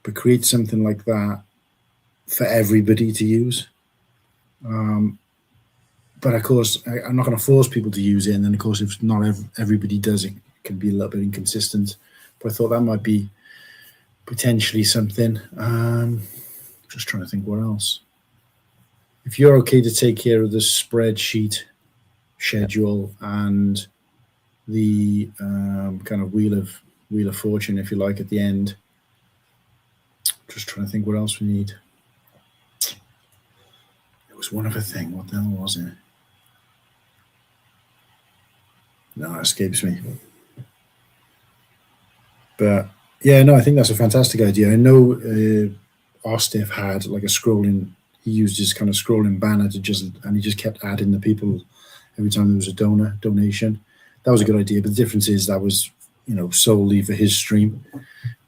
but create something like that for everybody to use. But of course, I'm not going to force people to use it. And then, of course, if not everybody does, it can be a little bit inconsistent. But I thought that might be potentially something. Just trying to think what else. If you're okay to take care of the spreadsheet schedule and the kind of wheel of fortune, if you like, at the end. Just trying to think what else we need. It was one other thing. What the hell was it? No, it escapes me. But I think that's a fantastic idea. I know Ostiff had like a scrolling. He used his kind of scrolling banner and he just kept adding the people every time there was a donation. That was a good idea, but the difference is that was, solely for his stream,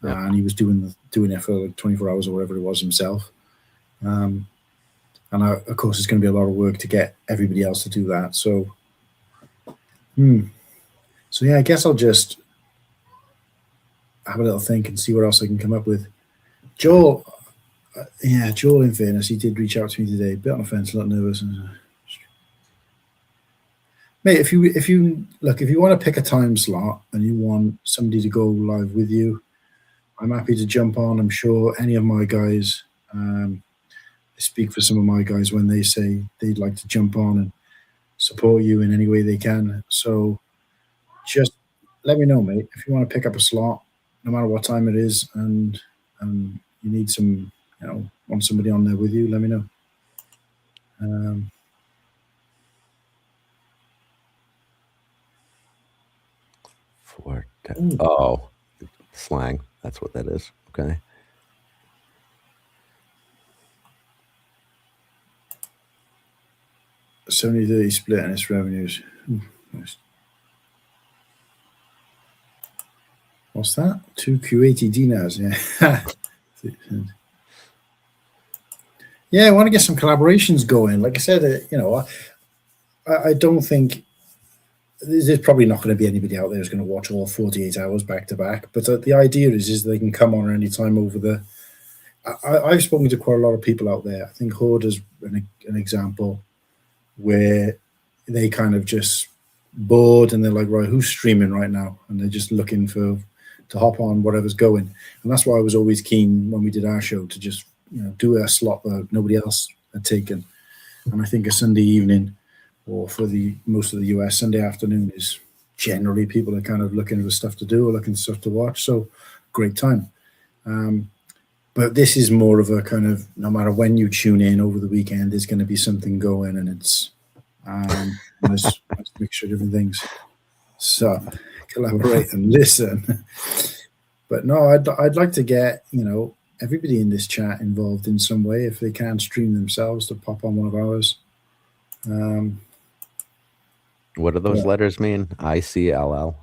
and he was doing it for like 24 hours or whatever it was himself. And of course, it's going to be a lot of work to get everybody else to do that. So, I guess I'll just have a little think and see what else I can come up with. Joel, in fairness, he did reach out to me today, a bit on the fence, a little nervous. Mate, if you want to pick a time slot and you want somebody to go live with you, I'm happy to jump on. I'm sure any of my guys, I speak for some of my guys when they say they'd like to jump on and support you in any way they can. So just let me know, mate. If you want to pick up a slot, no matter what time it is, and you need some, want somebody on there with you, let me know. Oh, slang. That's what that is. Okay. $70-30 split in its revenues. Nice. What's that? 2 Q80 dinars. I want to get some collaborations going. Like I said, I don't think there's probably not going to be anybody out there who's going to watch all 48 hours back to back. But the idea is they can come on any time over the. I've spoken to quite a lot of people out there. I think Horde is an example where they kind of just bored and they're like, right, who's streaming right now? And they're just looking to hop on whatever's going. And that's why I was always keen when we did our show to just do a slot that nobody else had taken. And I think a Sunday evening or for the most of the US, Sunday afternoon is generally people are kind of looking for stuff to do or looking for stuff to watch. So great time. But this is more of a kind of, no matter when you tune in over the weekend, there's going to be something going, and it's nice mixture of different things. So collaborate and listen. But no, I'd like to get, everybody in this chat involved in some way. If they can't stream themselves, to pop on one of ours. What do those letters mean? ICLL.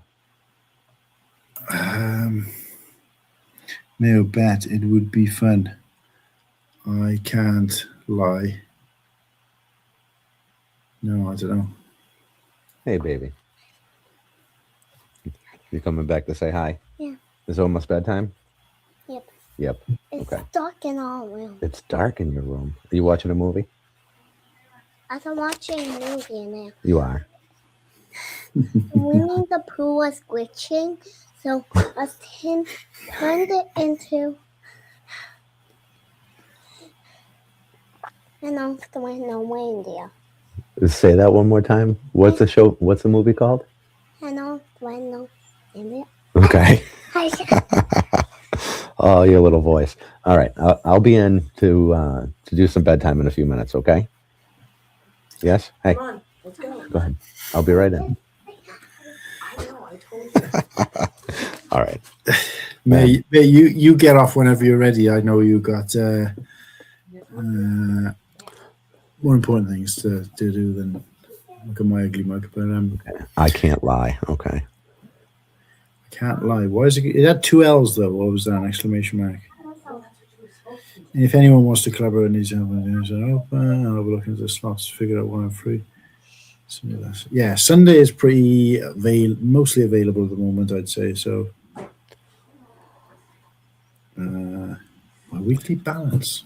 No, bet it would be fun. I can't lie. No, I don't know. Hey, baby. You coming back to say hi? Yeah. Is it almost bedtime? Yep. It's Okay. dark in our room. It's dark in your room. Are you watching a movie? I'm watching a movie now. You are. Winnie the Pooh was glitching, so Austin turned it into an Austin with no reindeer. Say that one more time. What's the show? What's the movie called? An Austin with no reindeer. Okay. Oh, your little voice. All right. I'll be in to do some bedtime in a few minutes, okay? Yes? Hey. Come on, let's go. Go ahead. I'll be right in. I know, I told you. All right. May you get off whenever you're ready. I know you got more important things to do than look at my ugly mug. But Okay. I can't lie. Okay. I can't lie. Why is it had two L's though? What was that? An exclamation mark. And if anyone wants to collaborate and needs help, open. I'll have a look into the slots to figure out when I'm free. Yeah, Sunday is pretty mostly available at the moment, I'd say. So my weekly balance.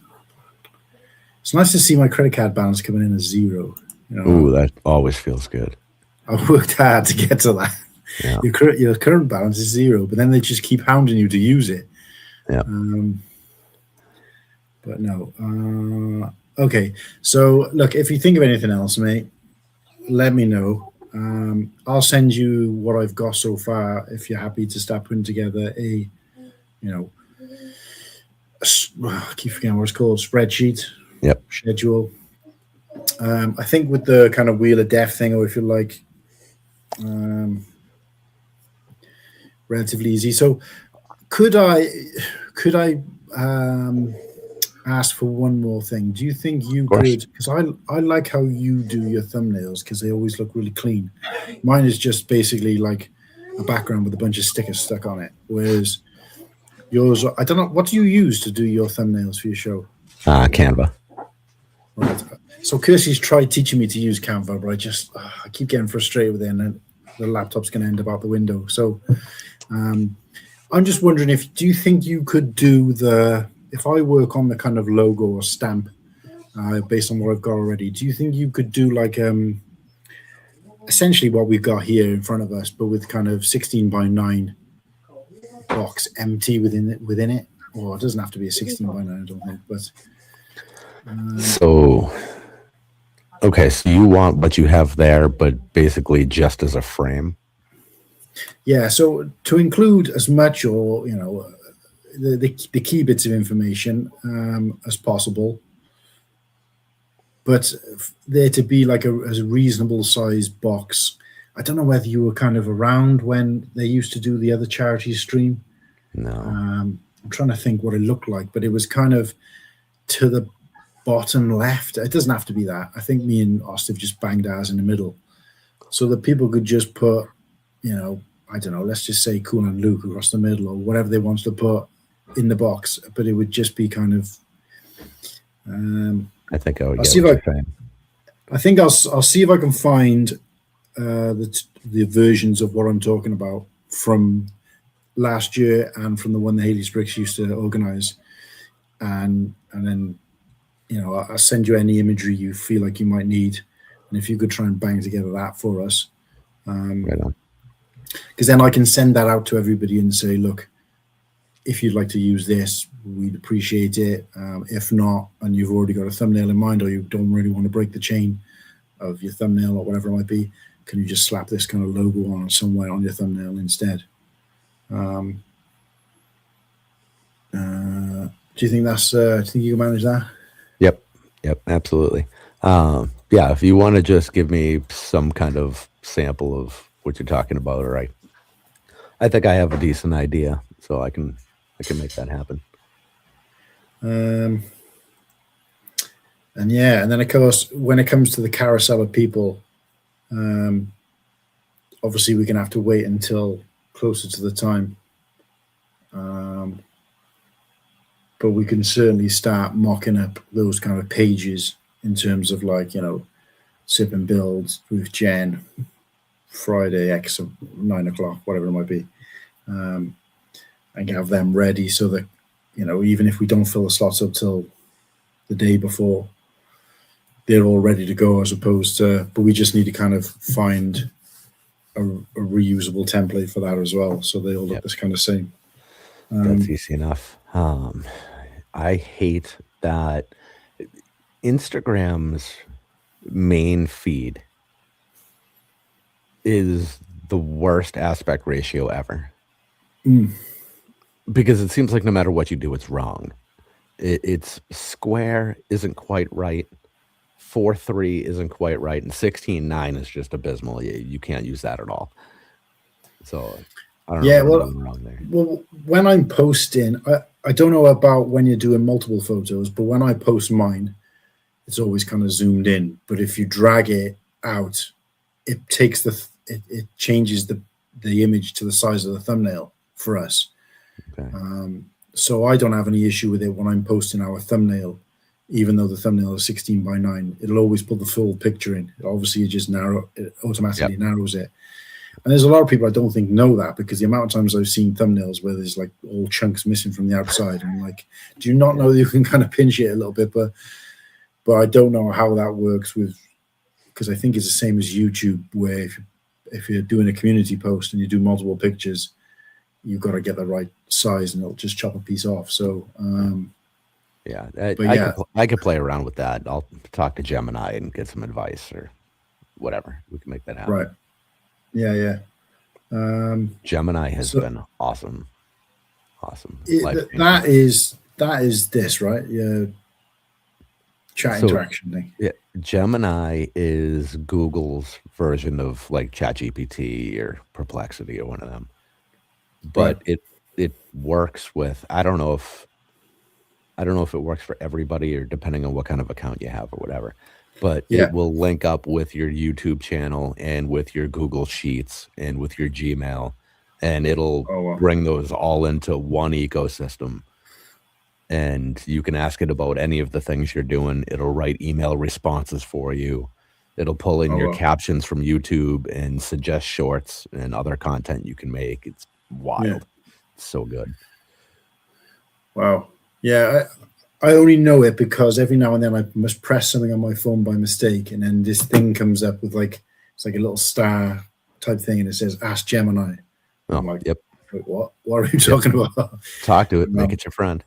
It's nice to see my credit card balance coming in as 0. Ooh, that always feels good. I've worked hard to get to that. Yeah. Your current balance is 0, but then they just keep hounding you to use it. Yeah. But no. Okay. So look, if you think of anything else, mate, let me know. I'll send you what I've got so far if you're happy to start putting together I keep forgetting what it's called, spreadsheet. Yep. Schedule. I think with the kind of Wheel of Death thing, or if you like, relatively easy. So could I ask for one more thing? Do you think you could, because I like how you do your thumbnails because they always look really clean. Mine is just basically like a background with a bunch of stickers stuck on it, whereas yours, I don't know, what do you use to do your thumbnails for your show? Canva. Right. So Kirsty's tried teaching me to use Canva, but I keep getting frustrated with it, and then the laptop's going to end up out the window. So I'm just wondering, do you think you could do if I work on the kind of logo or stamp based on what I've got already, do you think you could do like essentially what we've got here in front of us, but with kind of 16:9 box empty within it? Or it doesn't have to be a 16:9, I don't think, but so you want what you have there, but basically just as a frame. Yeah, so to include as much, or the key bits of information as possible, but there to be like a reasonable sized box. I don't know whether you were kind of around when they used to do the other charity stream. No. I'm trying to think what it looked like, but it was kind of to the bottom left. It doesn't have to be that. I think me and Ost have just banged ours in the middle, so that people could just put, I don't know, let's just say Cool and Luke across the middle, or whatever they want to put in the box, but it would just be kind of. I think I would. I think I'll see if I can find the versions of what I'm talking about from last year and from the one that Haley Spriggs used to organize, and then I'll send you any imagery you feel like you might need, and if you could try and bang together that for us, right on. Because then I can send that out to everybody and say, look, if you'd like to use this, we'd appreciate it. If not, and you've already got a thumbnail in mind, or you don't really want to break the chain, of your thumbnail or whatever it might be, can you just slap this kind of logo on somewhere on your thumbnail instead? Do you think that's? Do you think you can manage that? Yep, absolutely. Yeah, if you want to just give me some kind of sample of what you're talking about, or I think I have a decent idea, so I can make that happen. And then of course, when it comes to the carousel of people, obviously we're gonna have to wait until closer to the time. But we can certainly start mocking up those kind of pages in terms of like, sip and build with Jen, Friday X of 9 o'clock, whatever it might be, and have them ready so that, even if we don't fill the slots up till the day before, they're all ready to go, as opposed to, but we just need to kind of find a reusable template for that as well, so they all look this kind of same. That's easy enough. I hate that Instagram's main feed is the worst aspect ratio ever. Because it seems like no matter what you do, it's wrong. It's square isn't quite right. 4:3 isn't quite right, and 16:9 is just abysmal. You can't use that at all. So I don't know what's wrong there. Well, when I'm posting, I don't know about when you're doing multiple photos, but when I post mine, it's always kind of zoomed in. But if you drag it out, it takes it changes the image to the size of the thumbnail for us. Okay. So I don't have any issue with it when I'm posting our thumbnail, even though the thumbnail is 16:9. It'll always put the full picture in. Obviously, it automatically narrows it. And there's a lot of people I don't think know that, because the amount of times I've seen thumbnails where there's like all chunks missing from the outside, and I'm like, do you not know that you can kind of pinch it a little bit? But I don't know how that works because I think it's the same as YouTube, where if you're doing a community post and you do multiple pictures, you've got to get the right size, and it'll just chop a piece off. So I could play around with that. I'll talk to Gemini and get some advice or whatever. We can make that happen. Right. Yeah. Gemini has been awesome. That is this, right? Yeah. Chat interaction thing. Yeah. Gemini is Google's version of like ChatGPT or Perplexity or one of them. But it works with, I don't know if it works for everybody or depending on what kind of account you have or whatever, but it will link up with your YouTube channel and with your Google Sheets and with your Gmail, and it'll bring those all into one ecosystem. And you can ask it about any of the things you're doing. It'll write email responses for you. It'll pull in your captions from YouTube and suggest shorts and other content you can make. It's wild. Yeah. It's so good. Wow. Yeah, I only know it because every now and then I must press something on my phone by mistake, and then this thing comes up with it's like a little star type thing, and it says "Ask Gemini." Oh, I'm like, yep. Wait, what? What are you talking about? Talk to it, make it your friend.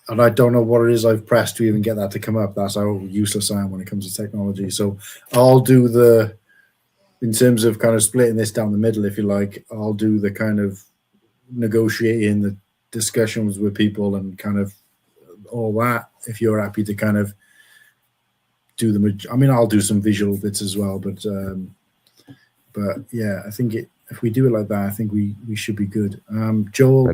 And I don't know what it is I've pressed to even get that to come up. That's how useless I am when it comes to technology. So I'll do in terms of kind of splitting this down the middle, if you like, I'll do the kind of negotiating, the discussions with people and kind of all that, if you're happy to kind of do I'll do some visual bits as well, but yeah, I think if we do it like that, I think we should be good. Joel,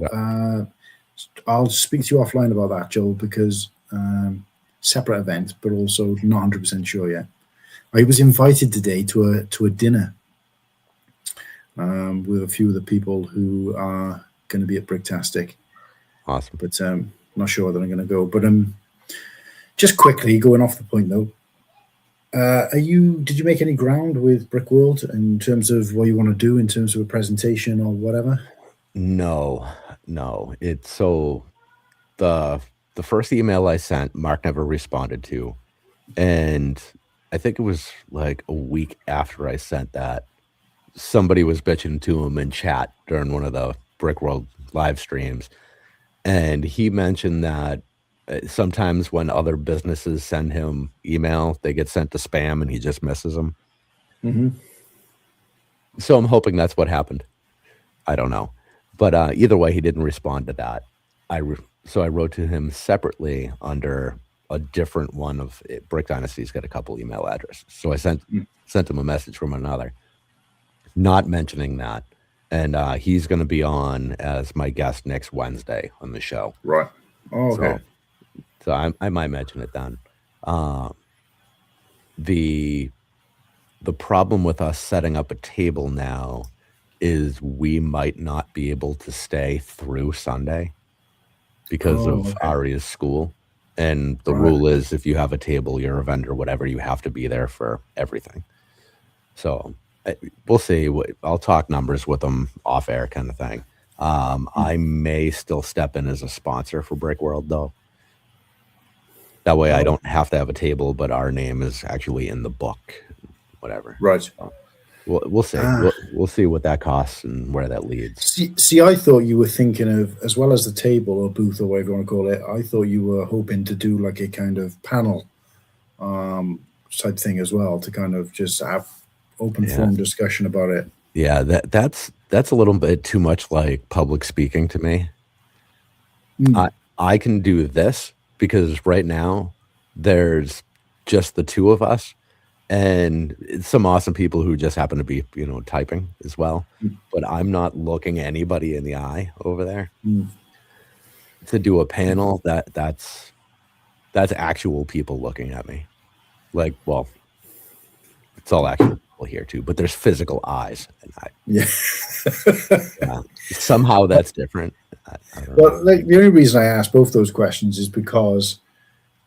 I'll speak to you offline about that, Joel, because separate event, but also not 100% sure yet. I was invited today to a dinner with a few of the people who are going to be at Bricktastic. Awesome. But not sure whether I'm going to go. But just quickly, going off the point though, did you make any ground with Brickworld in terms of what you want to do in terms of a presentation or whatever? No. It's so the first email I sent, Mark never responded to, and I think it was like a week after I sent that, somebody was bitching to him in chat during one of the Brickworld live streams, and he mentioned that sometimes when other businesses send him email, they get sent to spam and he just misses them. Mm-hmm. So I'm hoping that's what happened. I don't know. But either way, he didn't respond to that. So I wrote to him separately under a different one of it. Brick Dynasty's got a couple email addresses. So I sent him a message from another, not mentioning that. And he's going to be on as my guest next Wednesday on the show. Right. Oh, okay. So I might mention it then. The problem with us setting up a table now is we might not be able to stay through Sunday because of Aria's school. And the rule is if you have a table, you're a vendor, whatever, you have to be there for everything. So we'll see. I'll talk numbers with them off air kind of thing. I may still step in as a sponsor for Brick World though. That way I don't have to have a table, but our name is actually in the book, whatever. Right. So we'll see. We'll see what that costs and where that leads. See, I thought you were thinking of, as well as the table or booth or whatever you want to call it, I thought you were hoping to do like a kind of panel type thing as well, to kind of just have open forum discussion about it. Yeah, that's a little bit too much like public speaking to me. I can do this because right now there's just the two of us and some awesome people who just happen to be, typing as well. But I'm not looking anybody in the eye over there. To do a panel, that's actual people looking at me. Like, well, it's all actual people here too, but there's physical eyes. And somehow that's different. I don't know. Like, the only reason I asked both those questions is because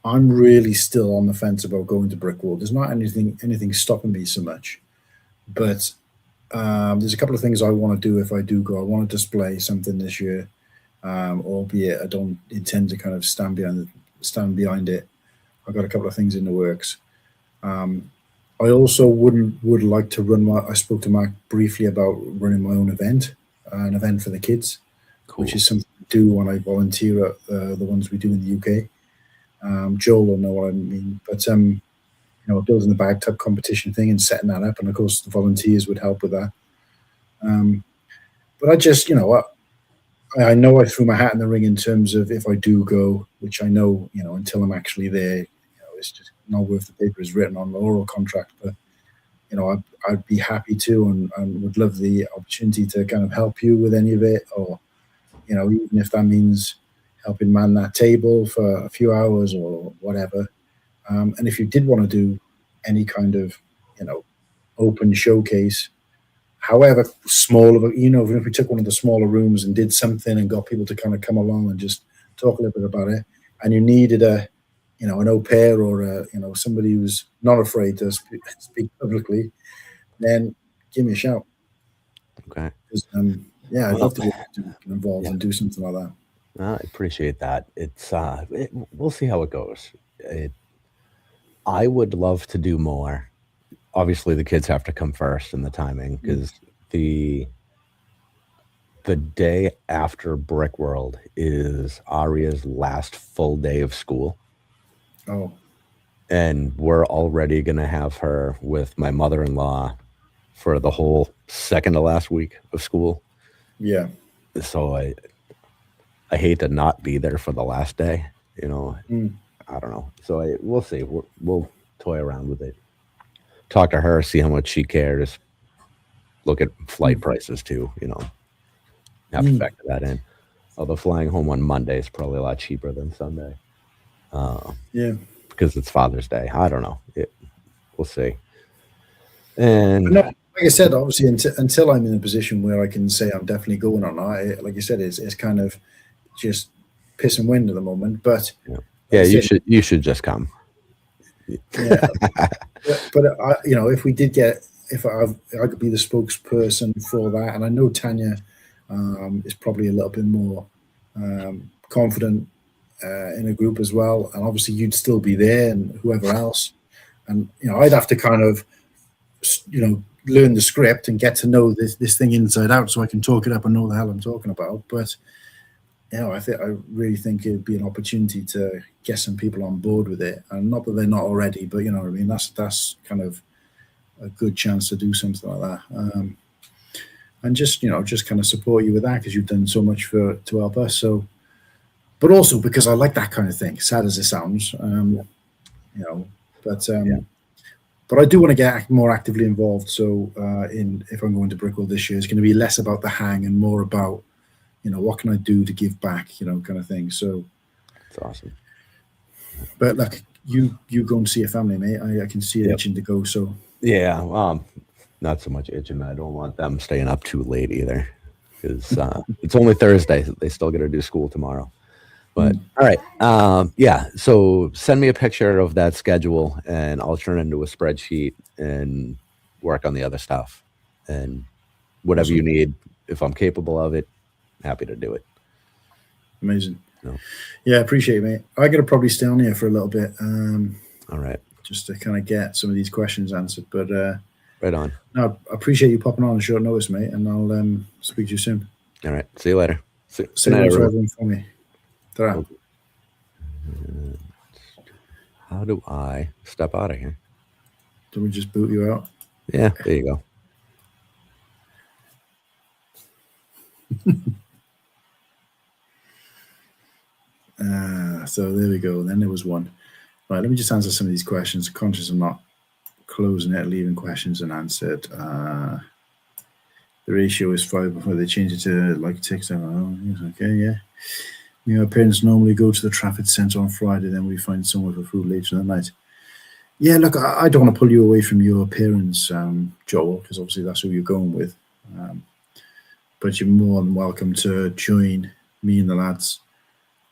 I'm really still on the fence about going to Brick World. There's not anything stopping me so much, but there's a couple of things I want to do if I do go. I want to display something this year, albeit I don't intend to kind of stand behind it. I've got a couple of things in the works. I also would like to I spoke to Mark briefly about running my own event, an event for the kids, which is something I do when I volunteer at the ones we do in the UK. Joel will know what I mean, but building the bag tub competition thing and setting that up, and of course the volunteers would help with that. But I just, I know I threw my hat in the ring in terms of if I do go, which I know, until I'm actually there, it's just not worth the paper it's written on, the oral contract. But I'd be happy to, and would love the opportunity to kind of help you with any of it, or even if that means helping man that table for a few hours or whatever. And if you did want to do any kind of, open showcase, however small of a, even if we took one of the smaller rooms and did something and got people to kind of come along and just talk a little bit about it, and you needed an au pair or somebody who's not afraid to speak publicly, then give me a shout. Okay. I'd love to get involved and do something like that. I appreciate that. It's we'll see how it goes. I would love to do more. Obviously, the kids have to come first in the timing, because the day after Brick World is Aria's last full day of school. Oh. And we're already going to have her with my mother-in-law for the whole second to last week of school. Yeah. So I hate to not be there for the last day, I don't know. So we'll see. We'll toy around with it. Talk to her, see how much she cares. Look at flight prices too, have to factor that in. Although flying home on Monday is probably a lot cheaper than Sunday. Because it's Father's Day. I don't know. We'll see. And like I said, obviously, until I'm in a position where I can say I'm definitely going or not, like you said, it's kind of just piss and wind at the moment. But you should just come. Yeah, but if we did if I could be the spokesperson for that, and I know Tanya is probably a little bit more confident in a group as well, and obviously you'd still be there, and whoever else, and I'd have to kind of learn the script and get to know this thing inside out, so I can talk it up and know the hell I'm talking about. But I really think it'd be an opportunity to get some people on board with it, and not that they're not already, but you know what I mean. That's kind of a good chance to do something like that. And just kind of support you with that because you've done so much to help us. So, but also because I like that kind of thing, sad as it sounds, but I do want to get more actively involved. So if I'm going to Brickell this year, it's going to be less about the hang and more about, what can I do to give back, kind of thing. So that's awesome. But look, you go and see your family, mate. I can see you itching to go. So yeah, not so much itching. I don't want them staying up too late either, because it's only Thursday. They still got to do school tomorrow. But all right, yeah. So send me a picture of that schedule, and I'll turn it into a spreadsheet and work on the other stuff. And whatever you need, if I'm capable of it, happy to do it. Amazing. No. Yeah, appreciate it, mate. I got to probably stay on here for a little bit. All right. Just to kind of get some of these questions answered. But right on. No, I appreciate you popping on short notice, mate, and I'll speak to you soon. All right. See you later. Say hello to everyone for me. Ta-ra. How do I step out of here? Do we just boot you out? Yeah, there you go. So there we go. Then there was one. Right, let me just answer some of these questions. Conscious of not closing it, leaving questions unanswered. The ratio is 5 before they change it to like 6. Oh, yes, okay, yeah. Me and my parents normally go to the Trafford Centre on Friday, then we find somewhere for food later in the night. Yeah, look, I don't want to pull you away from your parents, Joel, because obviously that's who you're going with. But you're more than welcome to join me and the lads.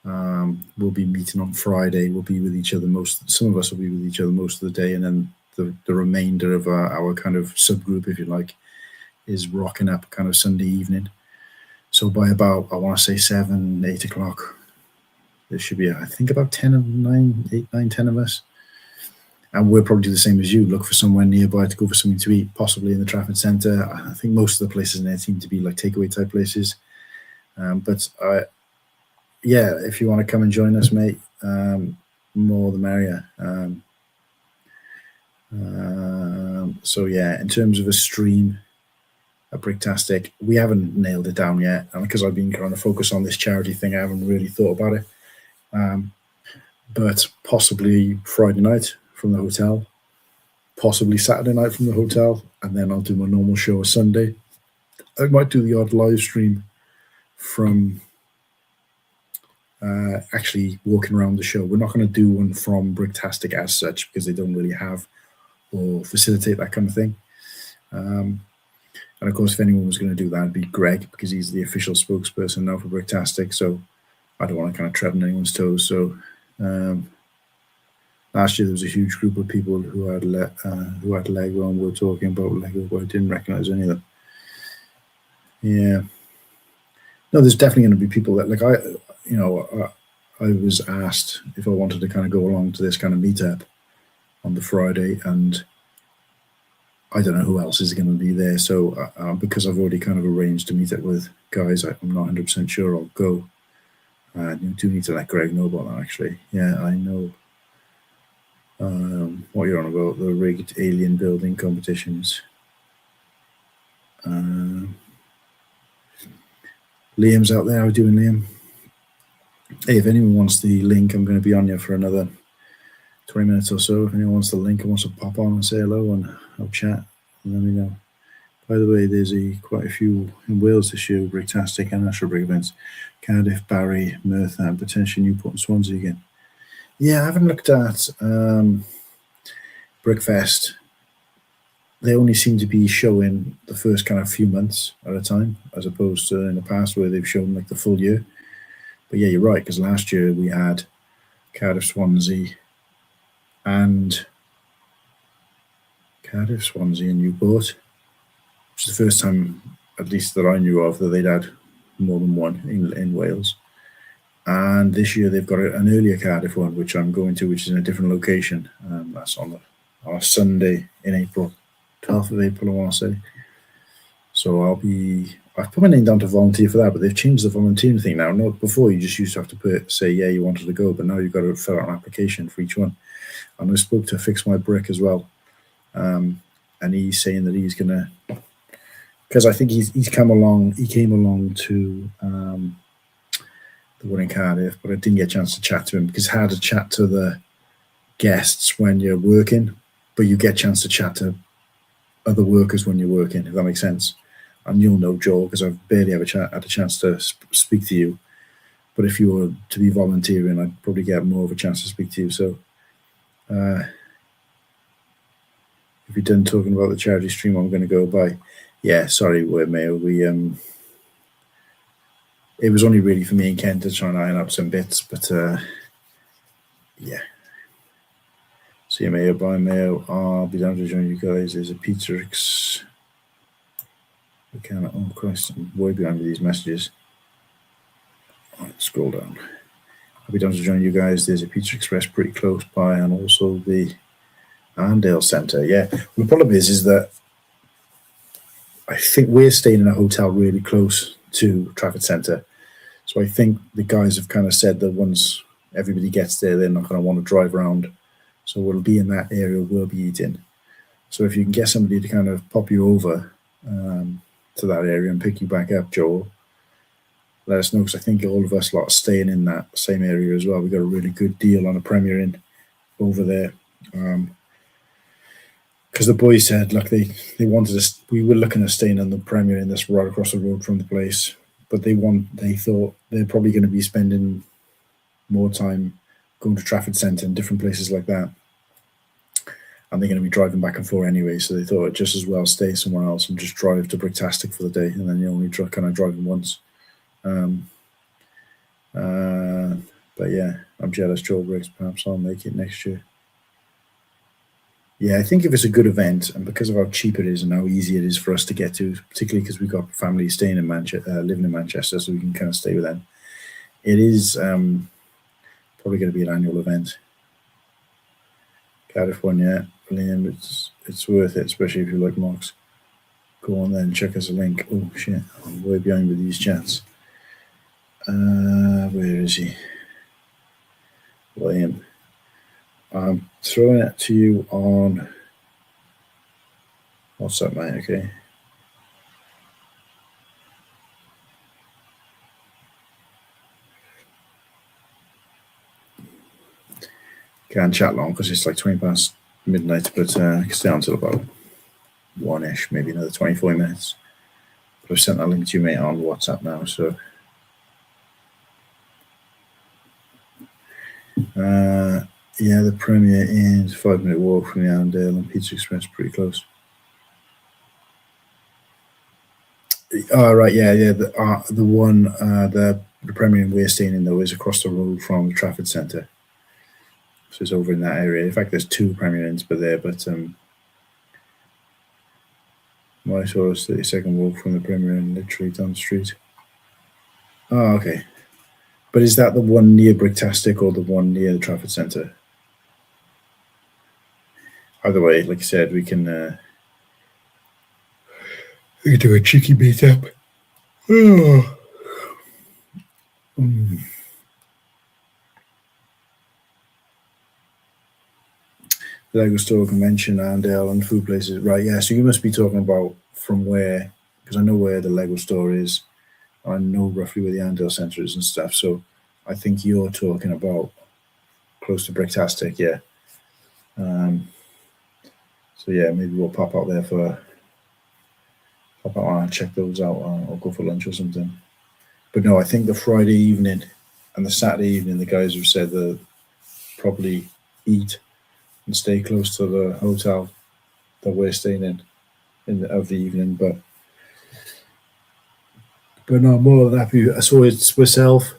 We'll be meeting on Friday. We'll be with each other some of us will be with each other most of the day, and then the remainder of our kind of subgroup, if you like, is rocking up kind of Sunday evening. So by about, I want to say 7, 8 o'clock, there should be, I think, about 10 of us. And we'll probably do the same as you, look for somewhere nearby to go for something to eat, possibly in the Trafford Centre. I think most of the places in there seem to be like takeaway type places. But yeah, if you want to come and join us, mate, more the merrier. So yeah, in terms of a stream, a Bricktastic, we haven't nailed it down yet, and because I've been trying to focus on this charity thing, I haven't really thought about it. But possibly Friday night from the hotel, possibly Saturday night from the hotel, and then I'll do my normal show on Sunday. I might do the odd live stream from actually walking around the show. We're not going to do one from Bricktastic as such because they don't really have or facilitate that kind of thing. And of course, if anyone was going to do that, it'd be Greg, because he's the official spokesperson now for Bricktastic. So I don't want to kind of tread on anyone's toes. So last year there was a huge group of people who had Lego and were talking about Lego, but I didn't recognize any of them. Yeah. No, there's definitely going to be people that, like, I was asked if I wanted to kind of go along to this kind of meetup on the Friday, and I don't know who else is going to be there. So because I've already kind of arranged to meet up with guys, I'm not 100% sure I'll go. You do need to let Greg know about that, actually. Yeah, I know what you're on about, the rigged alien building competitions. Liam's out there. How are you doing, Liam? Hey, if anyone wants the link, I'm going to be on here for another 20 minutes or so. If anyone wants the link and wants to pop on and say hello and have a chat, let me know. By the way, there's quite a few in Wales this year, Bricktastic and National Brick events. Cardiff, Barry, Merthyr, and potentially Newport and Swansea again. Yeah, I haven't looked at Brickfest. They only seem to be showing the first kind of few months at a time, as opposed to in the past where they've shown like the full year. But yeah, you're right, because last year we had Cardiff, Swansea, and Newport, which is the first time, at least that I knew of, that they'd had more than one in Wales. And this year they've got an earlier Cardiff one, which I'm going to, which is in a different location. That's on a Sunday in April, 12th of April, I want to say. So I've put my name down to volunteer for that, but they've changed the volunteering thing now. Not before, you just used to have to say, yeah, you wanted to go, but now you've got to fill out an application for each one. And I spoke to Fix My Brick as well. And and he's saying that he's gonna, because I think he's come along. He came along to the one in Cardiff, but I didn't get a chance to chat to him because I had a chat to the guests when you're working, but you get a chance to chat to other workers when you're working, if that makes sense. And you'll know, Joel, because I've barely ever had a chance to speak to you. But if you were to be volunteering, I'd probably get more of a chance to speak to you. So if you're done talking about the charity stream, I'm going to go by. Yeah, sorry, Word Mail. It was only really for me and Ken to try and iron up some bits, but yeah. See you, Mayo. Bye, Mayo. I'll be down to join you guys. There's a Pizza X. Oh, Christ, I'm way behind with these messages. All right, scroll down. I'll be down to join you guys. There's a Pizza Express pretty close by, and also the Arndale Centre. Yeah, the problem is that I think we're staying in a hotel really close to Trafford Centre. So I think the guys have kind of said that once everybody gets there, they're not going to want to drive around. So we'll be in that area, we'll be eating. So if you can get somebody to kind of pop you over to that area and pick you back up, Joel, let us know, because I think all of us lot are staying in that same area as well. We got a really good deal on a Premier Inn over there. Because the boys said, look, they wanted us. We were looking at staying in the Premier Inn that's right across the road from the place, but they thought they're probably going to be spending more time going to Trafford Centre and different places like that, and they're going to be driving back and forth anyway. So they thought just as well stay somewhere else and just drive to Bricktastic for the day, and then you only kind of driving once. But yeah, I'm jealous, Joel Briggs. Perhaps I'll make it next year. Yeah, I think if it's a good event, and because of how cheap it is and how easy it is for us to get to, particularly because we've got family staying in Manchester, living in Manchester, so we can kind of stay with them. It is probably going to be an annual event. Cardiff one, yeah, Liam, it's worth it, especially if you like Mox. Go on then, check us a link. Oh shit, I'm way behind with these chats. Where is he? Liam. I'm throwing it to you on WhatsApp, mate, okay? Can't chat long because it's like 20 past midnight, but I can stay on until about 1-ish, maybe another 24 minutes. But I've sent that link to you, mate, on WhatsApp now, so. Yeah, the Premier Inn, 5-minute walk from the Arndale, and Pizza Express pretty close. Oh, right, yeah. The Premier Inn we're staying in, though, is across the road from the Trafford Centre. So it's over in that area. In fact, there's 2 Premier Inns there, but my saw is 30-second walk from the Premier Inn, literally down the street. Oh, okay. But is that the one near Bricktastic or the one near the Trafford Centre? Either way, like I said, we can do a cheeky meet up. Oh. The Lego Store Convention, Arndale, and food places. Right, yeah, so you must be talking about from where, because I know where the Lego Store is. I know roughly where the Arndale Centre is and stuff. So I think you're talking about close to Bricktastic, yeah. So yeah, maybe we'll pop out there pop out and check those out, or go for lunch or something. But no, I think the Friday evening and the Saturday evening, the guys have said they'll probably eat and stay close to the hotel that we're staying in of the evening. But no, more than happy. I saw it's myself,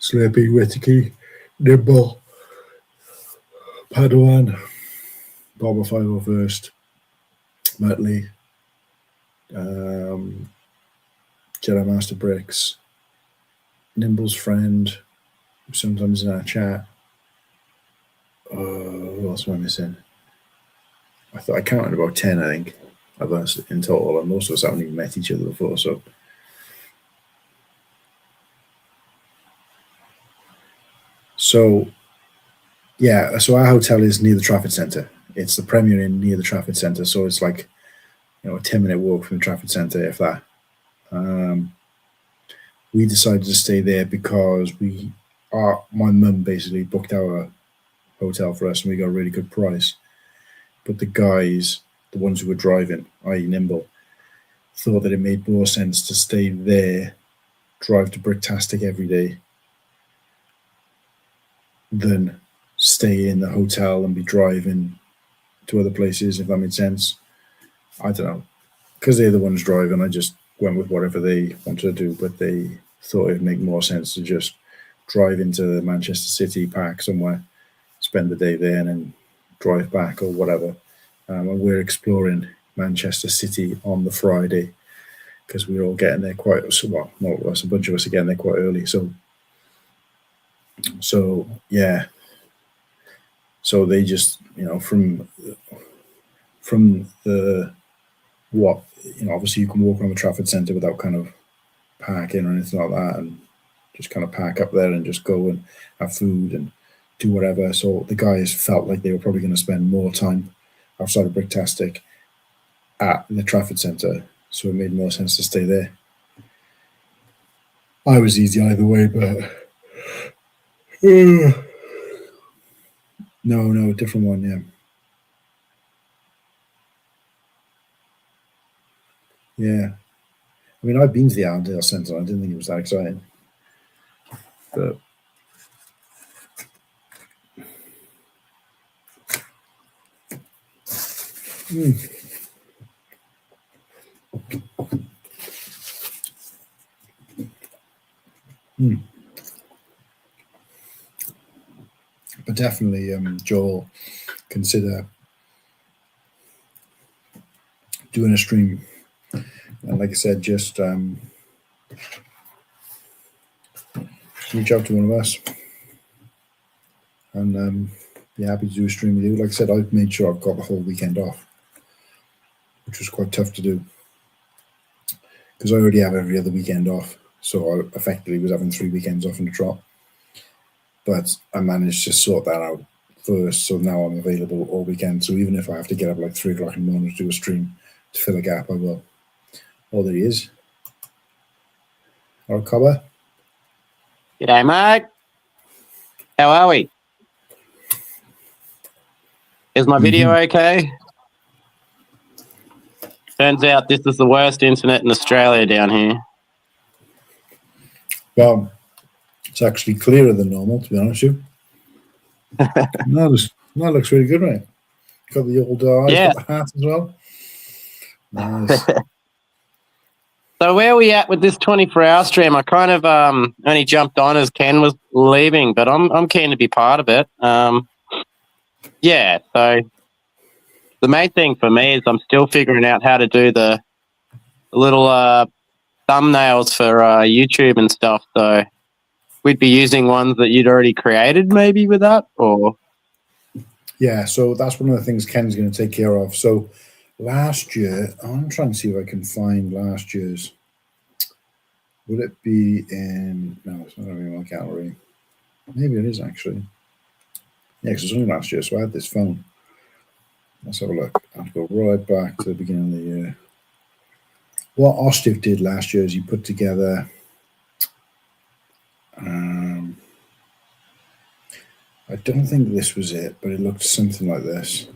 Slurpee, Whittaky, Nimble, Padawan, Boba 501st, Muttley, Jedi Master Bricks, Nimble's friend, sometimes in our chat. What else am I missing? I counted about 10, I think, of us in total, and most of us haven't even met each other before, so. So, yeah, so our hotel is near the Trafford Centre. it's the Premier Inn near the Trafford Centre, so it's like, you know, a 10-minute walk from the Trafford Centre, if that. We decided to stay there because my mum basically booked our hotel for us, and we got a really good price. But the guys, the ones who were driving, i.e. Nimble, thought that it made more sense to stay there, drive to Bricktastic every day, than stay in the hotel and be driving to other places, if that made sense. I don't know. Because they're the ones driving, I just went with whatever they wanted to do, but they thought it'd make more sense to just drive into Manchester City, park somewhere, spend the day there, and then drive back or whatever. And we're exploring Manchester City on the Friday because we're all getting there quite, well, not all of us, a bunch of us are getting there quite early. So yeah. So they just, you know, from the, what, you know, obviously you can walk around the Trafford Centre without kind of parking or anything like that, and just kind of park up there and just go and have food and do whatever. So the guys felt like they were probably going to spend more time outside of Bricktastic at the Trafford Centre, so it made more sense to stay there. I was easy either way, but no, a different one, yeah. Yeah. I mean, I've been to the Allendale Centre. I didn't think it was that exciting. But But definitely, Joel, consider doing a stream. And like I said, just reach out to one of us and be happy to do a stream with you. Like I said, I've made sure I've got the whole weekend off, which was quite tough to do because I already have every other weekend off. So I effectively was having 3 weekends off in the trot. But I managed to sort that out first, so now I'm available all weekend. So even if I have to get up like 3 o'clock in the morning to do a stream to fill a gap, I will. Oh, there he is. Hello, Cobber. G'day, mate. How are we? Is my video okay? Turns out this is the worst internet in Australia down here. Well, it's actually clearer than normal, to be honest with you. No, that looks really good, mate. Got the old eyes, Yeah. got the hat as well. Nice. So where are we at with this 24-hour stream? I kind of only jumped on as Ken was leaving, but I'm keen to be part of it. Yeah, so the main thing for me is I'm still figuring out how to do the little thumbnails for YouTube and stuff. So we'd be using ones that you'd already created maybe with that, or? Yeah, so that's one of the things Ken's going to take care of. So last year, I'm trying to see if I can find last year's. Would it be in, no, it's not in my gallery. Maybe it is actually. Yeah, because it was only last year, so I had this phone. Let's have a look. I'll go right back to the beginning of the year. What Ostiv did last year is he put together I don't think this was it, but it looked something like this.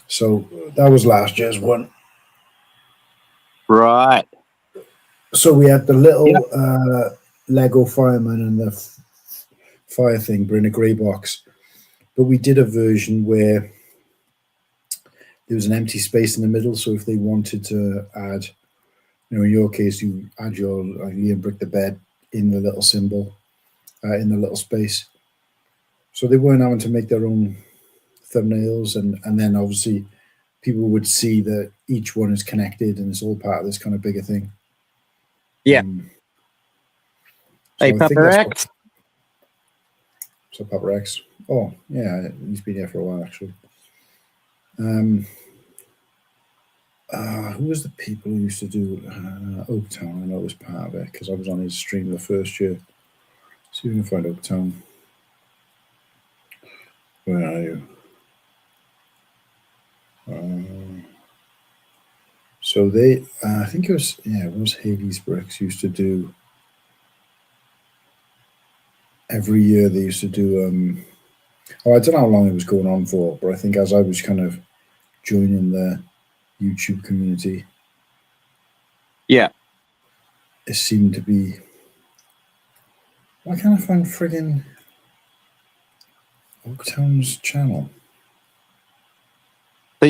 So that was last year's one. Right. So we had the little Lego fireman and the fire thing, but in a grey box. But we did a version where there was an empty space in the middle. So if they wanted to add, you know, in your case, you add your Liam brick the bed in the little symbol, in the little space. So they weren't having to make their own thumbnails, and then obviously people would see that each one is connected and it's all part of this kind of bigger thing. Yeah. So Hey, Papa X. So Papa X. Oh, yeah, he's been here for a while, actually. Who was the people who used to do Oaktown? I know it was part of it because I was on his stream the first year. See if we can find Oaktown. Where are you? So they, I think it was Haley's Bricks used to do. Every year they used to do. I don't know how long it was going on for, but I think as I was kind of joining the YouTube community, Yeah. it seemed to be. Why can't I find friggin' Oaktown's channel? So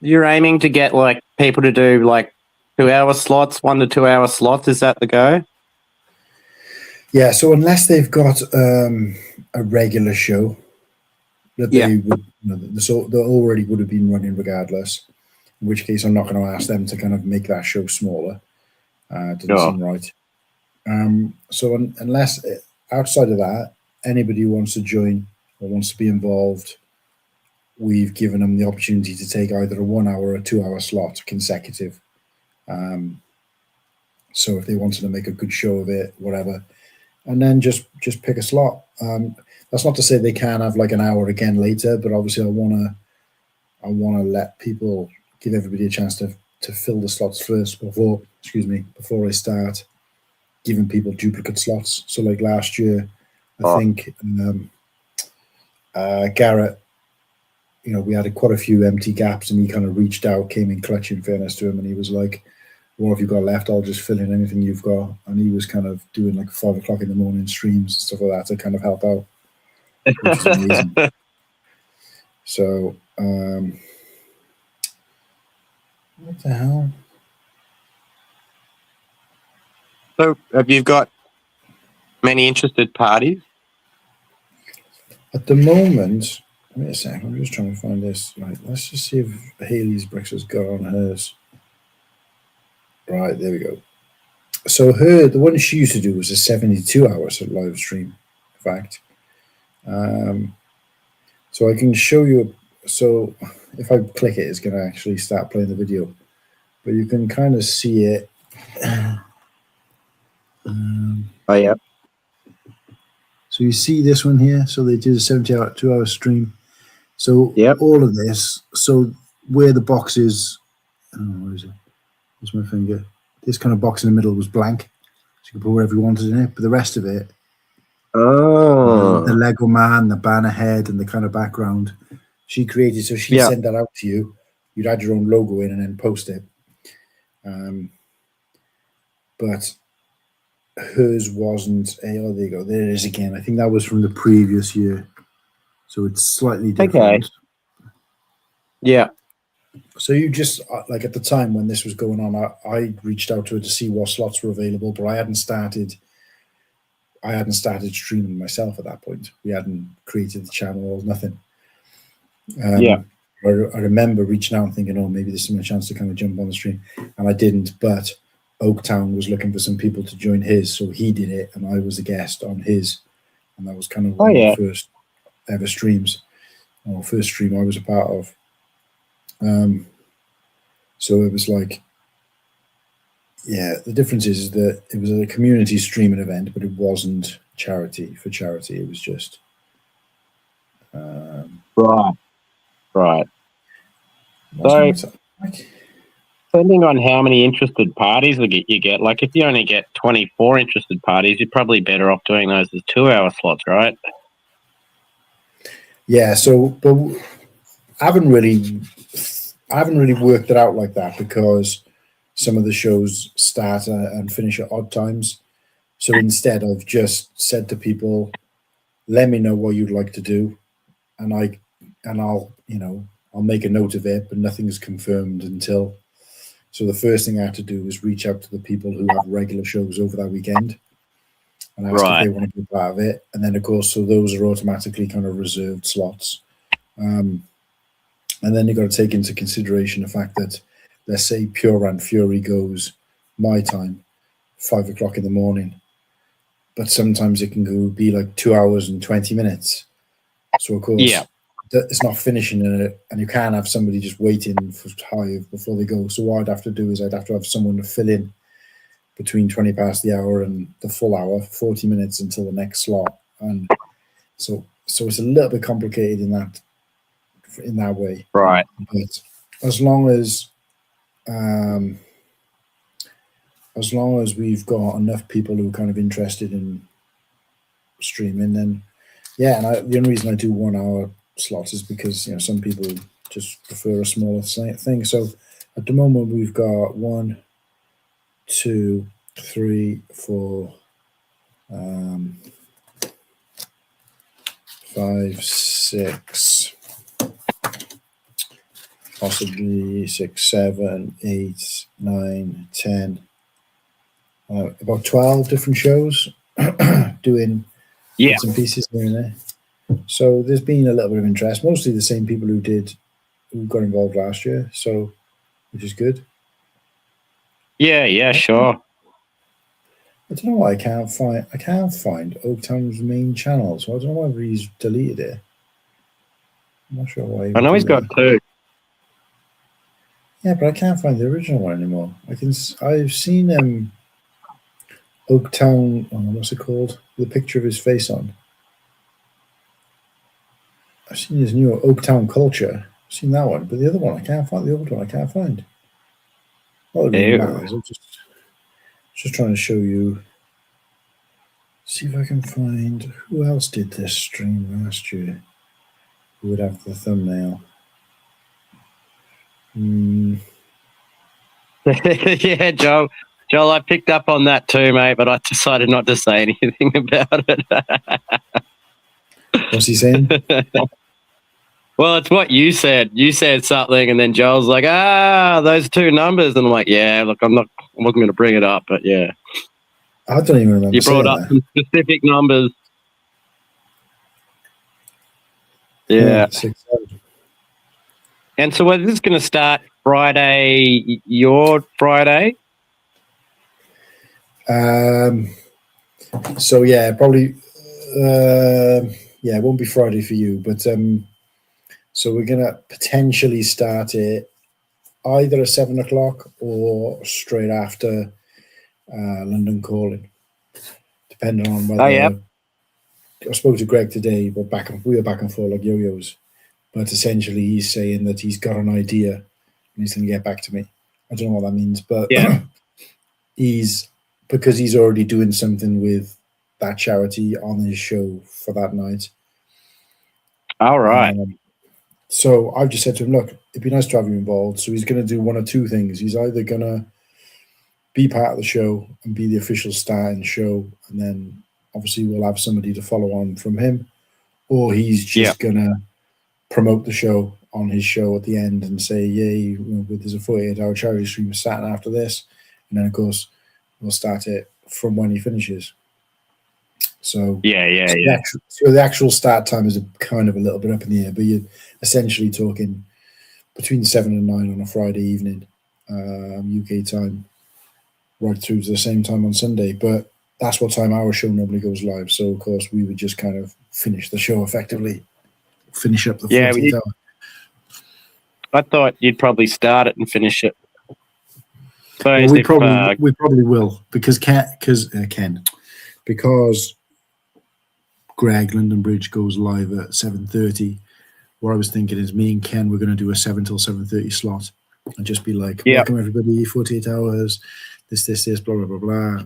you're aiming to get like people to do like 2-hour slots, 1 to 2 hour slots. Is that the go? Yeah. So unless they've got a regular show that they would, they already would have been running regardless. In which case, I'm not going to ask them to kind of make that show smaller. Doesn't seem right. So unless outside of that, anybody who wants to join or wants to be involved, we've given them the opportunity to take either a 1 hour or a 2 hour slot consecutive. So if they wanted to make a good show of it, whatever, and then just pick a slot. That's not to say they can have like an hour again later, but obviously I want to let people, give everybody a chance to fill the slots first before I start giving people duplicate slots. So like last year, I think Garrett, we had quite a few empty gaps, and he kind of reached out, came in clutch, in fairness to him, and he was like, what have you got left? I'll just fill in anything you've got. And he was kind of doing like 5 o'clock in the morning streams and stuff like that to kind of help out, which is amazing. So, what the hell? So have you got many interested parties? At the moment, wait a second, I'm just trying to find this. Right, let's just see if Haley's Bricks has got on hers. Right, there we go. So the one she used to do was a 72 hours of live stream, in fact. So I can show you. So if I click it, it's going to actually start playing the video. But you can kind of see it. Oh, yeah. So you see this one here. So they did a 72-hour stream. So all of this. So where the box is, where is it? Where's my finger? This kind of box in the middle was blank. So you could put whatever you wanted in it. But the rest of it, the Lego man, the banner head, and the kind of background she created. So she'd send that out to you. You'd add your own logo in and then post it. But hers wasn't there you go. There it is again. I think that was from the previous year. So it's slightly different. Okay. Yeah. So you just, like at the time when this was going on, I reached out to her to see what slots were available, but I hadn't started streaming myself at that point. We hadn't created the channel or nothing. I remember reaching out and thinking, oh, maybe this is my chance to kind of jump on the stream. And I didn't, but Oaktown was looking for some people to join his, so he did it, and I was a guest on his. And that was kind of one of the first ever streams, or first stream I was a part of. So it was like, the difference is that it was a community streaming event, but it wasn't charity for charity. It was just right. So depending on how many interested parties you get, like if you only get 24 interested parties, you're probably better off doing those as 2-hour slots, right? Yeah. So, but I haven't really worked it out like that, because some of the shows start and finish at odd times. So instead, I've just said to people, let me know what you'd like to do, and I'll make a note of it, but nothing's confirmed until. So the first thing I had to do was reach out to the people who have regular shows over that weekend and ask if they want to be part of it. And then, of course, so those are automatically kind of reserved slots. And then you've got to take into consideration the fact that, let's say, Pure and Fury goes my time, 5 o'clock in the morning, but sometimes it can be like 2 hours and 20 minutes. So, of course, it's not finishing in it, and you can't have somebody just waiting for Hive before they go. So what I'd have to do is I'd have to have someone to fill in between 20 past the hour and the full hour, 40 minutes until the next slot. And so so it's a little bit complicated in that way. Right. But as long as we've got enough people who are kind of interested in streaming, then yeah. And the only reason I do 1 hour slots is because some people just prefer a smaller thing. So at the moment we've got 1, 2, 3, 4, 5, 6, possibly 6, 7, 8, 9, 10, about 12 different shows doing bits and pieces here and there. So there's been a little bit of interest, mostly the same people who got involved last year, so which is good. Yeah, sure. I don't know why I can't find Oaktown's main channel, so I don't know why he's deleted it. I'm not sure why. I know he's got 2. Yeah, but I can't find the original one anymore. I've seen Oaktown. What's it called? The picture of his face on. I've seen his new Oaktown Culture. I've seen that one, but the other one I can't find. The old one I can't find. Well, it really matters. I'm just trying to show you. See if I can find who else did this stream last year. Who would have the thumbnail? Yeah, Joel, I picked up on that too, mate, but I decided not to say anything about it. What's he saying? Well, it's what you said. You said something, and then Joel's like, those 2 numbers. And I'm like, yeah, look, I wasn't going to bring it up, but yeah. I don't even remember. You brought up some specific numbers. Yeah. 6, 7. And so is this going to start Friday, your Friday? So yeah, probably. It won't be Friday for you, but so we're gonna potentially start it either at 7 o'clock or straight after London Calling, depending on whether. I spoke to Greg today. We were back and forth like yo-yos, but essentially he's saying that he's got an idea and he's going to get back to me. I don't know what that means, but because he's already doing something with that charity on his show for that night. All right. So I've just said to him, look, it'd be nice to have you involved. So he's going to do one of 2 things. He's either going to be part of the show and be the official star in the show, and then obviously we'll have somebody to follow on from him, or he's just going to promote the show on his show at the end and say, yay, there's a 48-hour charity stream starting after this. And then, of course, we'll start it from when he finishes. So the actual start time is kind of a little bit up in the air, but you're essentially talking between 7 and 9 on a Friday evening, UK time, right through to the same time on Sunday. But that's what time our show normally goes live. So, of course, we would just kind of finish the show effectively, finish up the 48 hour. I thought you'd probably start it and finish it. Well, we probably will because Greg London Bridge goes live at 7:30. What I was thinking is me and Ken we're going to do a 7 till 7:30 slot and just be like, welcome everybody, 48 hours, this, blah blah blah blah.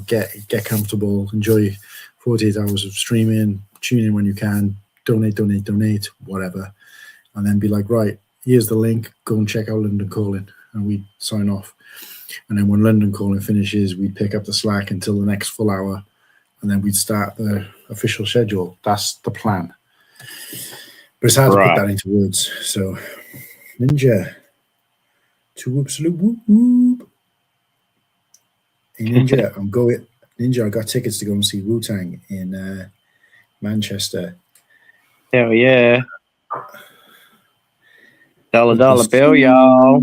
Get comfortable, enjoy 48 hours of streaming, tune in when you can, donate, whatever, and then be like, right, here's the link, go and check out London Calling, and we sign off. And then when London Calling finishes, we'd pick up the slack until the next full hour, and then we'd start the official schedule. That's the plan. But it's hard to put that into words. So, Ninja, to absolute whoop whoop. Hey, Ninja, Ninja, I got tickets to go and see Wu-Tang in Manchester. Hell yeah. $1 bill, y'all.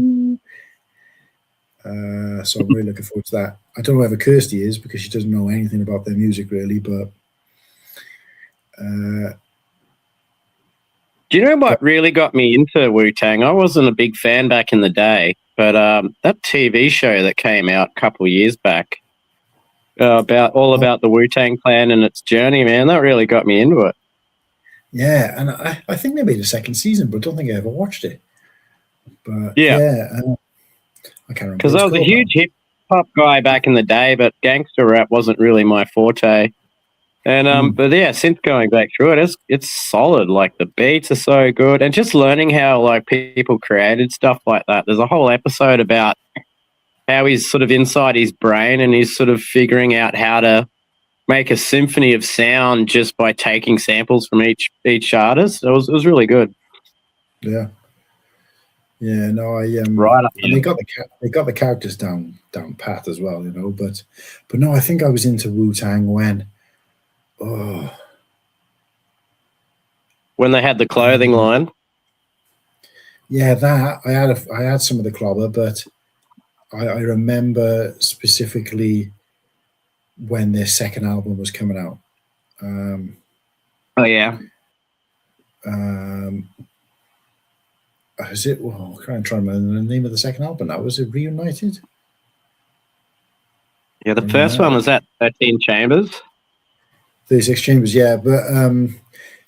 So I'm really looking forward to that. I don't know whether Kirsty is because she doesn't know anything about their music really, but do you know what really got me into Wu-Tang? I wasn't a big fan back in the day, but that TV show that came out a couple of years back, about the Wu-Tang Clan and its journey, man. That really got me into it. Yeah, and I think they made a second season, but I don't think I ever watched it. But Yeah. I can't remember. Because I was a huge hip-hop guy back in the day, but gangster rap wasn't really my forte. And but yeah, since going back through it, it's solid. Like the beats are so good, and just learning how like people created stuff like that. There's a whole episode about how he's sort of inside his brain, and he's sort of figuring out how to make a symphony of sound just by taking samples from each artist. It was really good. Yeah. Yeah, no, Right up and they got the characters down pat as well, you know. But no, I think I was into Wu-Tang when they had the clothing line. Yeah, that I had some of the clobber, but I remember specifically when their second album was coming out. Oh yeah. Is it? Well, I'm trying to remember the name of the second album now. Was it Reunited? Yeah, the first one was that 13 Chambers. 36 Chambers, yeah. But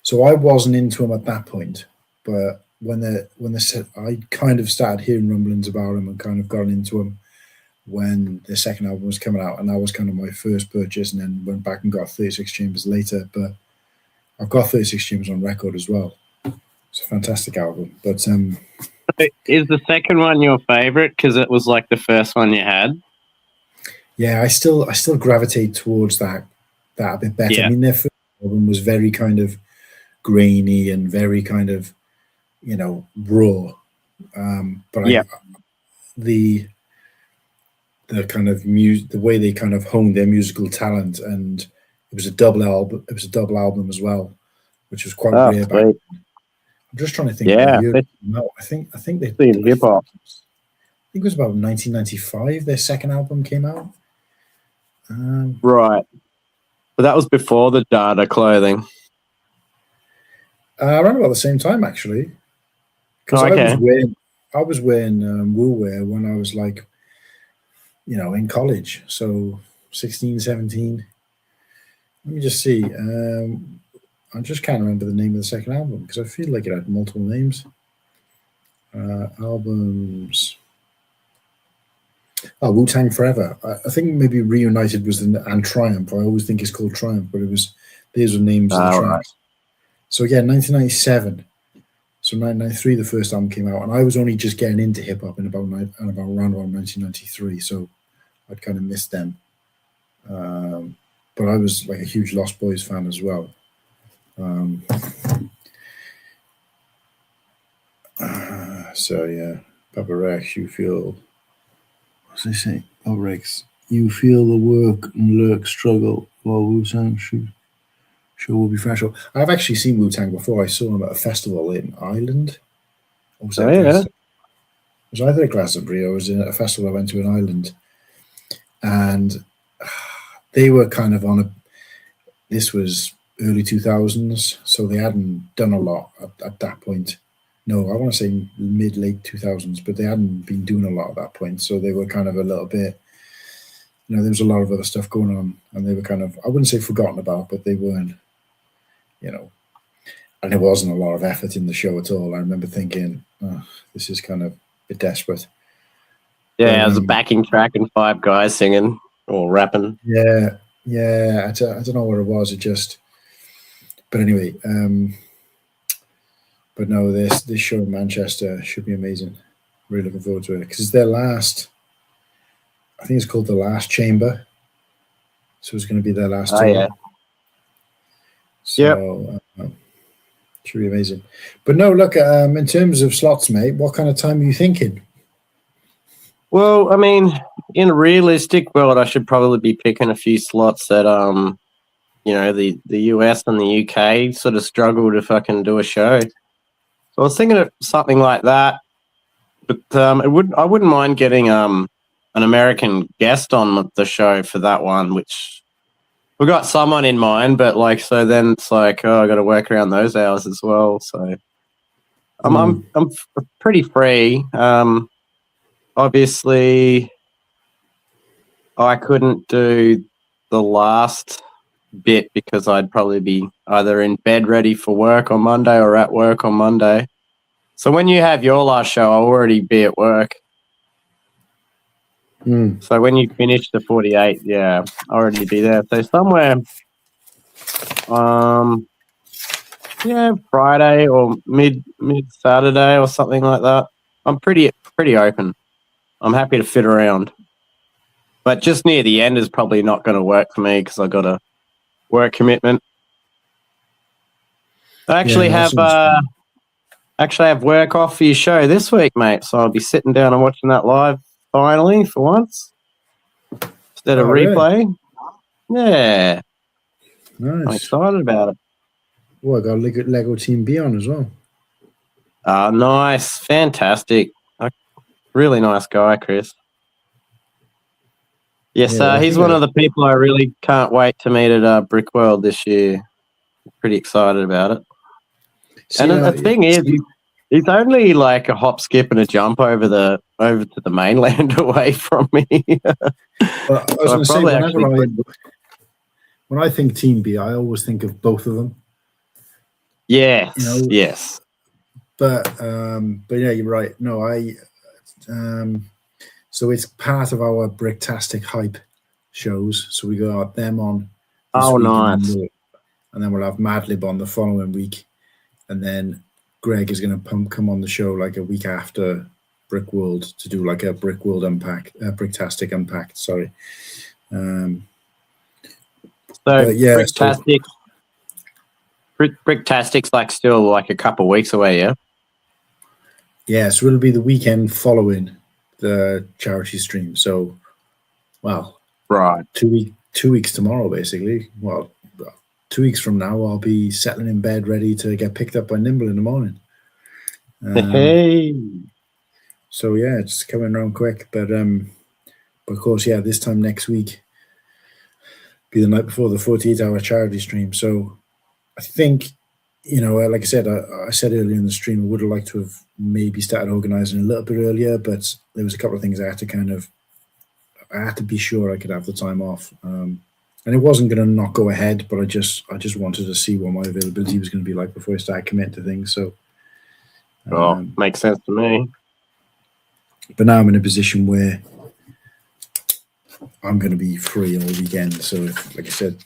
so I wasn't into him at that point. But when they said, I kind of started hearing rumblings about him and kind of got into him when the second album was coming out, and that was kind of my first purchase, and then went back and got 36 Chambers later. But I've got 36 Chambers on record as well. It's a fantastic album. But is the second one your favorite because it was like the first one you had? Yeah, I still gravitate towards that a bit better. Yeah. I mean, their first album was very kind of grainy and very kind of, you know, raw. But the kind of the way they kind of honed their musical talent, and it was a double album. It was a double album as well, which was quite rare. Back. I'm just trying to think. Yeah, no, I think they hip hop. I think it was about 1995. Their second album came out. Right, but that was before the Dada clothing. Around about the same time, actually. Because I was wearing Wu wear when I was like, you know, in college. So 16, 17. Let me just see. I just can't remember the name of the second album because I feel like it had multiple names. Albums. Oh, Wu-Tang Forever. I think maybe Reunited was and Triumph. I always think it's called Triumph, but these were names of the tracks. Right. So again, 1997. So 1993, the first album came out, and I was only just getting into hip hop in around about 1993. So I'd kind of missed them. But I was like a huge Lost Boys fan as well. So yeah, Papa Rex, you feel. What's they say? Papa Rex, you feel the work and lurk struggle while Wu-Tang show will be fresh. I've actually seen Wu-Tang before. I saw them at a festival in Ireland. It was either at Glastonbury or was it a festival I went to in Ireland, and they were kind of on this was early 2000s, so they hadn't done a lot at that point. No, I want to say mid-late 2000s, but they hadn't been doing a lot at that point, so they were kind of a little bit, you know, there was a lot of other stuff going on, and they were kind of, I wouldn't say forgotten about, but they weren't, you know, and there wasn't a lot of effort in the show at all. I remember thinking, oh, this is kind of a bit desperate. Yeah, it was a backing track and 5 guys singing or rapping. Yeah, I don't know what it was. It just, but anyway, but no, this show in Manchester should be amazing. Really looking forward to it because it's their last. I think it's called The Last Chamber, so it's going to be their last tour. Yeah. So should be amazing. But no, look, in terms of slots, mate, what kind of time are you thinking? Well, I mean, in a realistic world, I should probably be picking a few slots that, you know, the US and the UK sort of struggle to fucking do a show. So I was thinking of something like that, but I wouldn't mind getting an American guest on the show for that one, which we got someone in mind, but like, so then it's like, oh, I got to work around those hours as well. So I'm pretty free. Obviously, I couldn't do the last bit because I'd probably be either in bed ready for work on Monday or at work on Monday. So when you have your last show, I'll already be at work. So when you finish the 48, yeah, I'll already be there. So somewhere, Friday or mid Saturday or something like that. I'm pretty open. I'm happy to fit around. But just near the end is probably not going to work for me because I got a work commitment. I actually have work off for your show this week, mate. So I'll be sitting down and watching that live finally for once instead of replay. Really? Yeah, nice. I'm excited about it. Oh, I got Lego Team B on as well. Nice, fantastic, really nice guy, Chris. Yes, he's one of the people I really can't wait to meet at Brickworld this year. Pretty excited about it. And the thing is, he's only like a hop, skip, and a jump over to the mainland away from me. Well, I was going to say, when I think Team B, I always think of both of them. Yes, yes. But yeah, you're right. No, so it's part of our Bricktastic hype shows. So we got them on. Oh, nice. And then we'll have Madlib on the following week. And then Greg is going to come on the show like a week after Brickworld to do like a Brickworld Bricktastic Unpacked. Sorry. Bricktastic's like still like a couple of weeks away, yeah? Yeah, so it'll be the weekend following the charity stream. So, well, right, 2 weeks tomorrow, basically. Well, 2 weeks from now, I'll be settling in bed, ready to get picked up by Nimble in the morning. Hey. So yeah, it's coming around quick, but of course, yeah, this time next week be the night before the 48-hour charity stream. So I think, like I said, I said earlier in the stream, I would have liked to have maybe started organizing a little bit earlier, but there was a couple of things I had to be sure I could have the time off. And it wasn't going to not go ahead, but I just wanted to see what my availability was going to be like before I started committing to things. So, makes sense to me. But now I'm in a position where I'm going to be free all weekend. So, like I said,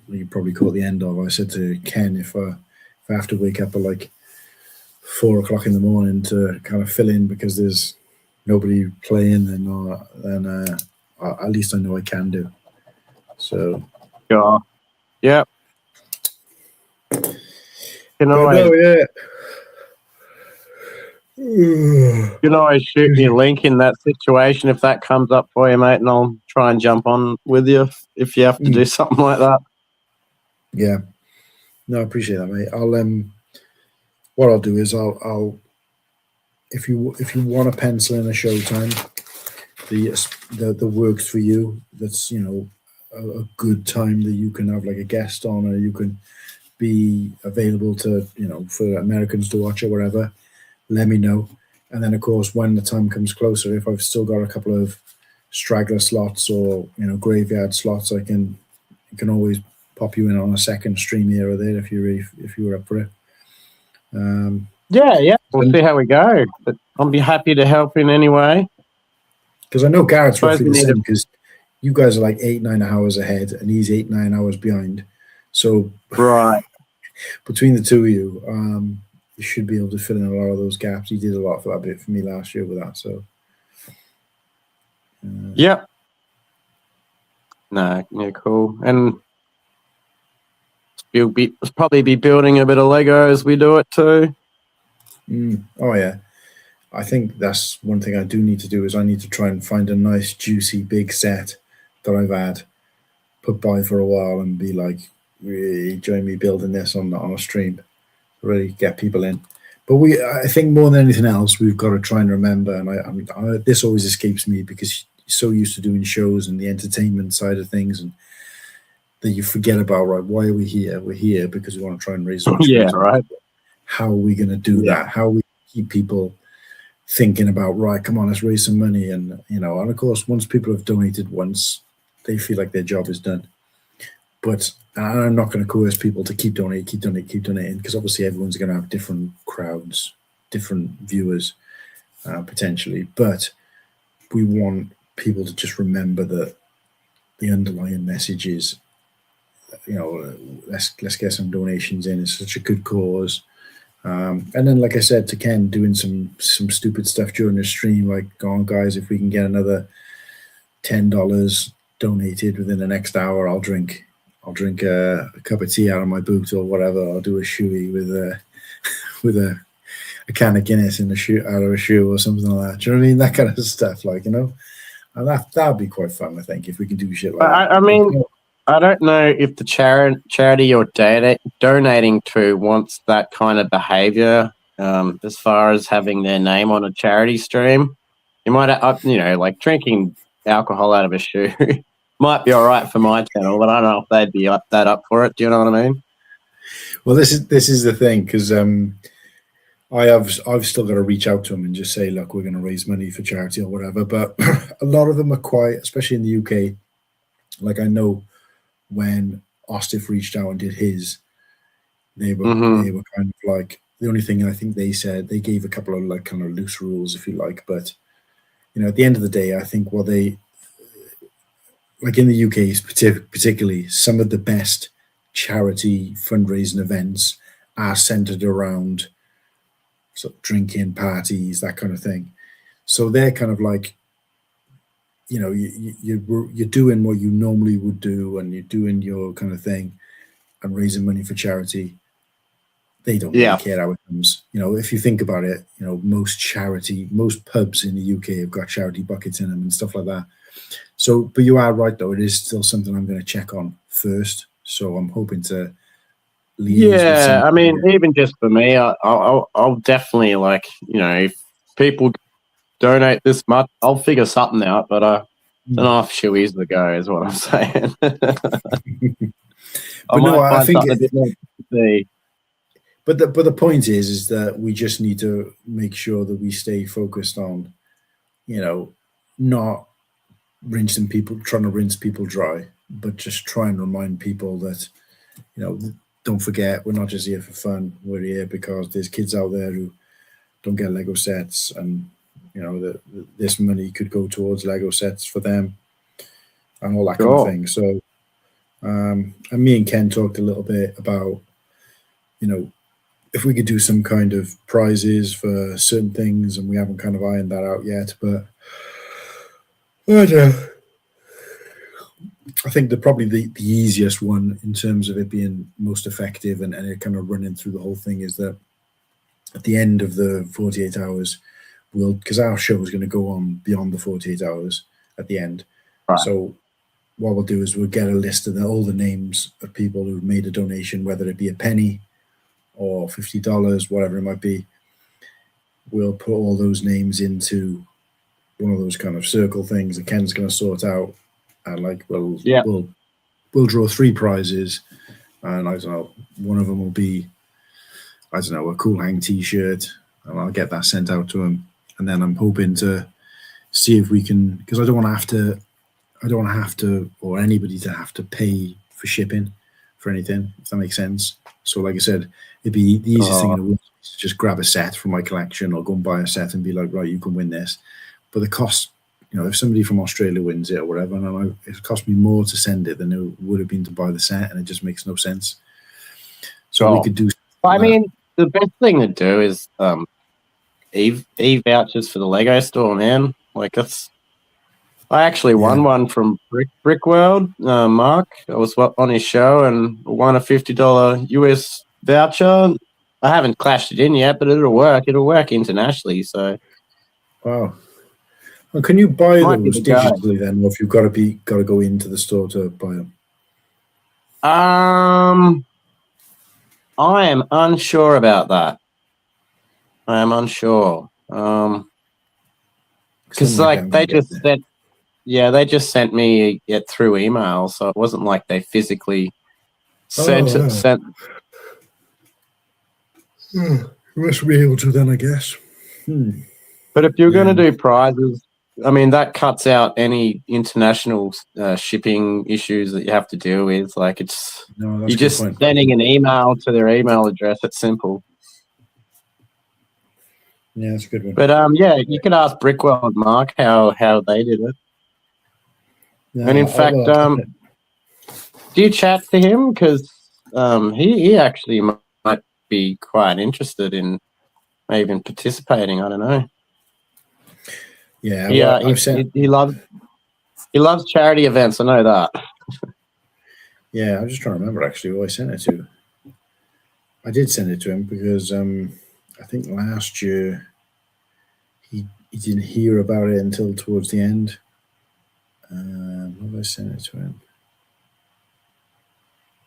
you probably caught the end of. I said to Ken, if I have to wake up at like 4 o'clock in the morning to kind of fill in because there's nobody playing, then at least I know I can do. So, yeah. You can always shoot me a link in that situation if that comes up for you, mate, and I'll try and jump on with you if you have to do something like that. Yeah. No, I appreciate that, mate. What I'll do is I'll if you want to pencil in a show time, the works for you, that's a good time that you can have like a guest on, or you can be available to for Americans to watch or whatever, let me know. And then of course when the time comes closer, if I've still got a couple of straggler slots or graveyard slots, I can always pop you in on a second stream here or there if you were up for it. Yeah, we'll see how we go, but I'll be happy to help in any way, because I know Garrett's roughly the same, because you guys are like 8-9 hours ahead and he's 8-9 hours behind. So right, between the two of you, you should be able to fill in a lot of those gaps. He did a lot for that bit for me last year with that. So yeah, cool. And we'll probably be building a bit of Lego as we do it too. Oh yeah, I think that's one thing I do need to do, is I need to try and find a nice juicy big set that I've had put by for a while and be like, really join me building this on a stream, really get people in. But I think more than anything else, we've got to try and remember, and this always escapes me because you're so used to doing shows and the entertainment side of things, and that you forget about, right, why are we here? We're here because we want to try and raise money. Yeah, right. How are we going to do that? How are we keep people thinking about, right, come on, let's raise some money? And, and of course, once people have donated once, they feel like their job is done. But I'm not going to coerce people to keep donating, because obviously everyone's going to have different crowds, different viewers, potentially. But we want people to just remember that the underlying message is, let's get some donations in. It's such a good cause. And then, like I said to Ken, doing some stupid stuff during the stream, like, go on, guys, if we can get another $10 donated within the next hour, I'll drink a cup of tea out of my boot or whatever. I'll do a shoey with a can of Guinness in out of a shoe or something like that. Do you know what I mean? That kind of stuff, and that'd be quite fun, I think, if we can do shit like that. I mean, I don't know if the charity you're donating to wants that kind of behaviour, as far as having their name on a charity stream. You might, like drinking alcohol out of a shoe might be all right for my channel, but I don't know if they'd be up for it. Do you know what I mean? Well, this is the thing, because I've still got to reach out to them and just say, look, we're going to raise money for charity or whatever. But a lot of them are quite, especially in the UK. Like, I know when Ostif reached out and did his, they were kind of like, the only thing I think they said, they gave a couple of like kind of loose rules, if you like. But at the end of the day, I think what they, like in the UK particularly, some of the best charity fundraising events are centered around sort of drinking, parties, that kind of thing. So they're kind of like, you're doing what you normally would do, and you're doing your kind of thing and raising money for charity. They don't really care how it comes. If you think about it, most pubs in the UK have got charity buckets in them and stuff like that. So, but you are right, though. It is still something I'm going to check on first. So I'm hoping to liaise with some, I mean, even just for me, I'll definitely, like, if people donate this much, I'll figure something out. But I don't know if shoey's the go, is what I'm saying. I think But the point is that we just need to make sure that we stay focused on, not trying to rinse people dry, but just try and remind people that, don't forget, we're not just here for fun. We're here because there's kids out there who don't get Lego sets, and this money could go towards Lego sets for them and all that kind of thing. So, and me and Ken talked a little bit about, if we could do some kind of prizes for certain things, and we haven't kind of ironed that out yet, but I think probably the easiest one in terms of it being most effective and it kind of running through the whole thing is that at the end of the 48 hours, because our show is going to go on beyond the 48 hours at the end. Right. So what we'll do is we'll get a list of all the names of people who've made a donation, whether it be a penny or $50, whatever it might be. We'll put all those names into one of those kind of circle things that Ken's going to sort out, and we'll draw 3 prizes, and I don't know, one of them will be, I don't know, a Cool Hang t-shirt, and I'll get that sent out to him. And then I'm hoping to see if we can, because I don't want to have to, or anybody to have to pay for shipping for anything, if that makes sense. So like I said, it'd be the easiest thing in the world to just grab a set from my collection or go and buy a set and be like, right, you can win this. But the cost, if somebody from Australia wins it or whatever, and it cost me more to send it than it would have been to buy the set, and it just makes no sense. So we could do. I mean, the best thing to do is e-vouchers for the Lego store, man. Like, I actually won one from Brick World, Mark. I was on his show and won a $50 US voucher. I haven't clashed it in yet, but it'll work. It'll work internationally. So, wow. Well, can you buy those digitally then, or if you've got to go into the store to buy them? I am unsure about that. I am unsure. Because they just sent me it through email, so it wasn't like they physically sent it. You must be able to then, I guess. But if you're going to do prizes, I mean, that cuts out any international shipping issues that you have to deal with. Like, it's No, that's you're a good just point. sending an email to their email address. It's simple. Yeah, that's a good one. But yeah, you could ask Brickwell and Mark how they did it. No, And in fact, do you chat to him? Because he actually might be quite interested in maybe even participating. I don't know. yeah, Yeah, well, I've sent. he loves charity events. I know that. Yeah, I'm just trying to remember actually who I sent it to. I did send it to him because I think last year he didn't hear about it until towards the end. What did I send it to him?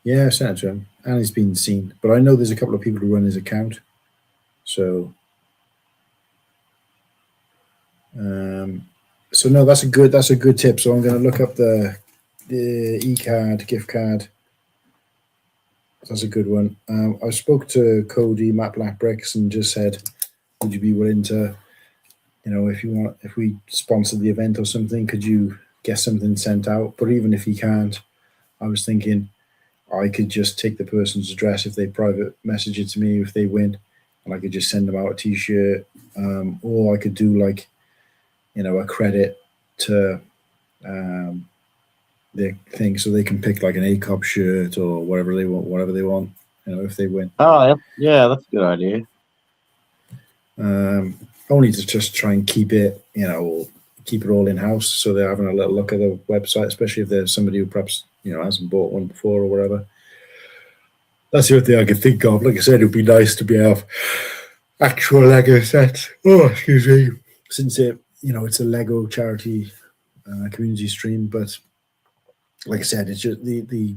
Yeah, I sent it to him, and it's been seen. But I know there's a couple of people who run his account, so so no, that's a good tip. So I'm going to look up the e-card gift card. That's a good one. I spoke to Cody, Matt Black Bricks, and just said, would you be willing to, if we sponsored the event or something, could you get something sent out? But even if he can't, I was thinking I could just take the person's address if they private message it to me if they win, and I could just send them out a t-shirt, or I could do like, a credit to their thing, so they can pick like an ACOP shirt or whatever they want, if they win. Oh, yeah, that's a good idea. Only to just try and keep it, keep it all in house, so they're having a little look at the website, especially if there's somebody who perhaps hasn't bought one before or whatever. That's the only thing I could think of. Like I said, it would be nice to be have actual Lego sets. Oh, excuse me. Since it's a Lego charity community stream, but like I said, it's just the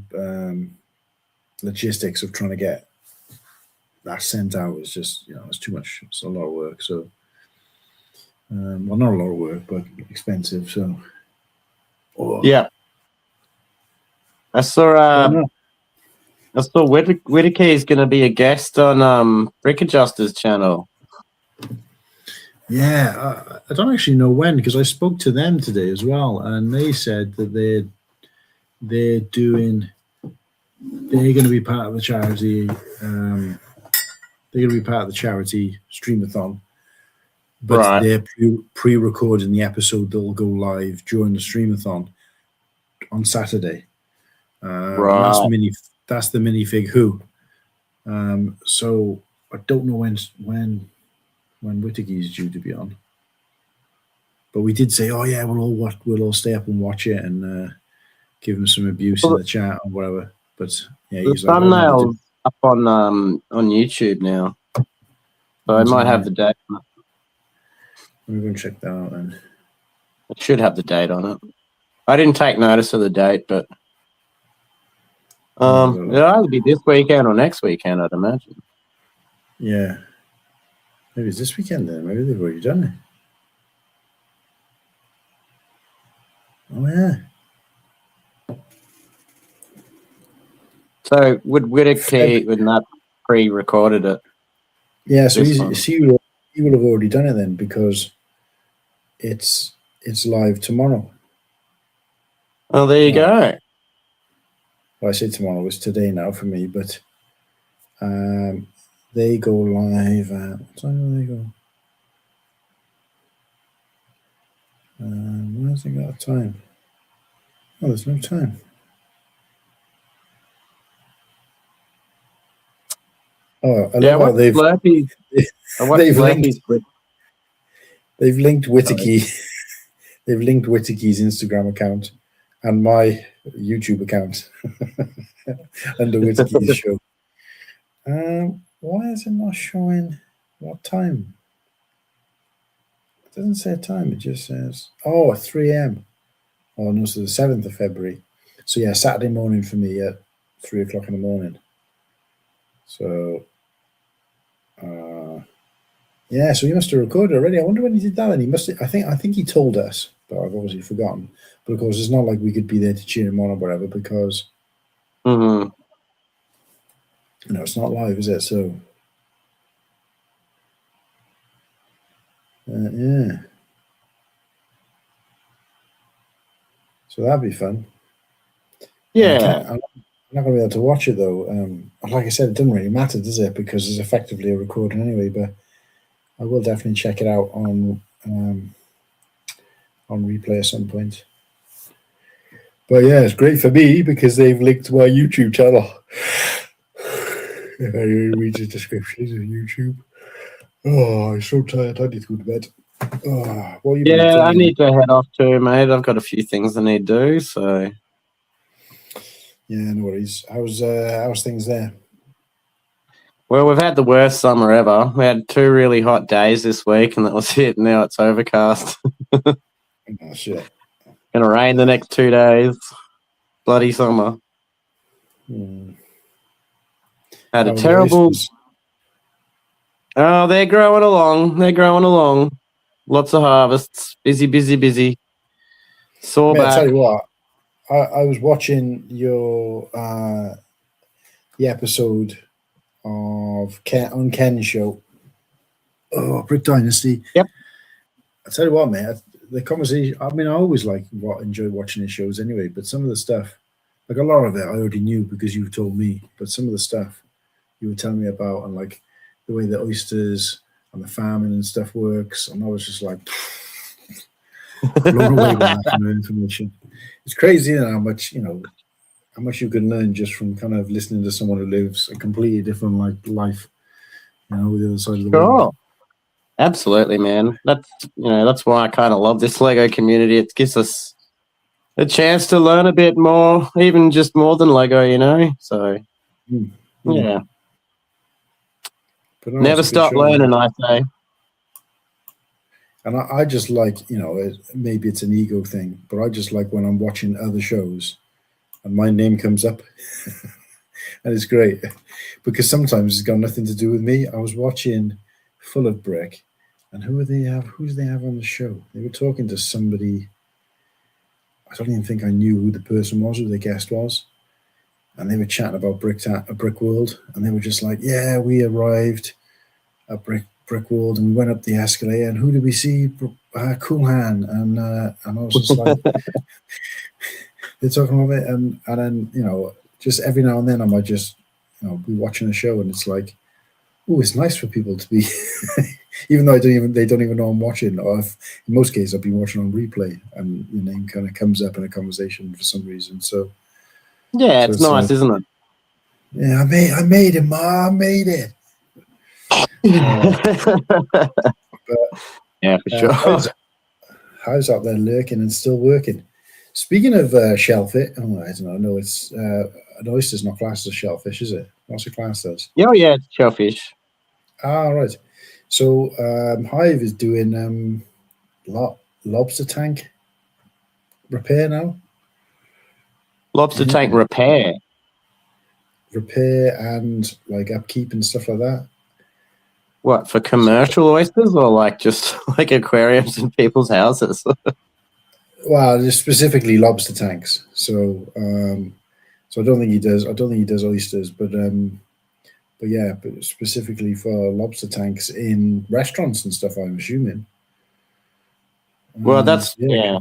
logistics of trying to get that sent out is just it's too much. It's a lot of work. So, well, not a lot of work, but expensive. So, yeah. I saw Whitaker is going to be a guest on Brick Adjuster's channel. Yeah, I don't actually know when, because I spoke to them today as well, and they said that they're going to be part of the charity. They're going to be part of the charity Stream-A-Thon, but Right. they're pre-recording the episode that'll go live during the Stream-A-Thon on Saturday. Right. That's the minifig Who. So I don't know when Whittaker is due to be on, but we did say, oh yeah, we'll all stay up and watch it and give him some abuse in the chat or whatever. But yeah, the thumbnail's up on YouTube now, so I might have the date. Let me go and check that out then. It should have the date on it. I didn't take notice of the date, but it'll either be this weekend or next weekend, I'd imagine. Yeah. Maybe it's this weekend then. Maybe they've already done it. Oh, yeah. So would Whittaker not pre-recorded it? Yeah, so he will have already done it then, because it's live tomorrow. Oh, there you go. Well, I say tomorrow, it's today now for me, but they go live at what time do they go? Where's they got a time? Oh, there's no time. Oh, I love how they've linked Whittaker. They've linked Whittaker's Instagram account and my YouTube account under Whittaker's show. Why is it not showing what time? It doesn't say a time. It just says, at 3 a.m. Oh, no, so the 7th of February. So, yeah, Saturday morning for me at 3 o'clock in the morning. So, yeah, so he must have recorded already. I wonder when he did that. And he must have, I think he told us, but I've obviously forgotten. But, of course, it's not like we could be there to cheer him on or whatever, because it's not live, is it? So, yeah. So that'd be fun. Yeah. I'm not going to be able to watch it though. Like I said, it doesn't really matter, does it? Because it's effectively a recording anyway. But I will definitely check it out on replay at some point. But yeah, it's great for me because they've linked my YouTube channel. I read the descriptions of YouTube. Oh, I'm so tired. I need to go to bed. Oh, what are you Yeah, I need to head off too, mate. I've got a few things I need to do, so. Yeah, no worries. How's things there? Well, we've had the worst summer ever. We had 2 really hot days this week, and that was it. Now it's overcast. Oh, shit. Gonna rain the next 2 days. Bloody summer. Had a terrible. Oh, they're growing along. They're growing along. Lots of harvests. Busy, busy, busy. Sore Mate, back. I tell you what, I was watching your the episode of on Ken's show. Oh, Brick Dynasty. Yep. I tell you what, mate, the conversation. I mean, I always enjoy watching his shows anyway. But some of the stuff, like a lot of it, I already knew because you told me. But some of the stuff you were telling me about, and like the way the oysters and the farming and stuff works, and I was just like blown away by that kind of information. It's crazy, how much you can learn just from kind of listening to someone who lives a completely different life, with the other side of the world. Absolutely, man. That's why I kind of love this Lego community. It gives us a chance to learn a bit more, even just more than Lego, So, yeah. But no, never stop learning, I say. And I just like, maybe it's an ego thing, but I just like when I'm watching other shows and my name comes up. And it's great because sometimes it's got nothing to do with me. I was watching Full of Brick, and who do they have on the show? They were talking to somebody. I don't even think I knew who the person was, who the guest was. And they were chatting about a brick world, and they were just like, yeah, we arrived at brick world and we went up the escalator, and who did we see? Cool Hand. And I was just like, they're talking about it, and then, just every now and then I might just, be watching a show, and it's like, oh, it's nice for people to be, even though they don't even know I'm watching, or in most cases I've been watching on replay, and your name kind of comes up in a conversation for some reason. So yeah, it's nice, isn't it? Yeah, I made it, Ma. I made it. But, yeah, for sure. How's out there lurking and still working? Speaking of shellfish, I don't know. No, it's an oyster's not classed as shellfish, is it? What's it classed as? Oh, yeah, it's shellfish. Ah, right. So Hive is doing lobster tank repair now. Lobster tank repair and like upkeep and stuff like that. What, for commercial oysters or like just like aquariums in people's houses? Well, just specifically lobster tanks. So I don't think he does. I don't think he does oysters, but yeah, but specifically for lobster tanks in restaurants and stuff, I'm assuming. Well, that's yeah.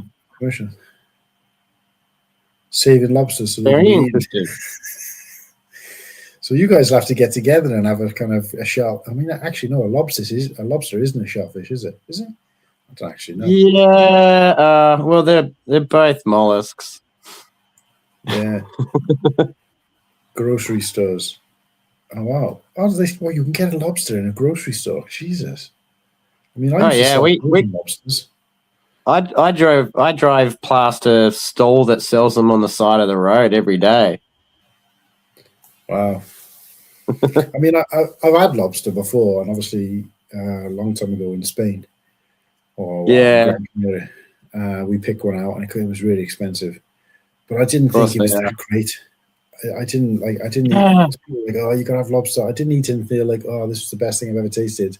Saving lobsters. So very interesting. So you guys have to get together and have a kind of a shell. I mean, actually, no, a lobster isn't a shellfish, is it? Is it? I don't actually know. Yeah. Well, they're both mollusks. Yeah. Grocery stores. Oh wow! Well, you can get a lobster in a grocery store. Jesus. I mean, we lobsters. I drive past a stall that sells them on the side of the road every day. Wow. I mean, I've had lobster before, and obviously a long time ago in Spain. We picked one out, and it was really expensive. But I didn't think it was that great. I didn't like, oh, you gotta have lobster. I didn't eat it and feel like, oh, this was the best thing I've ever tasted.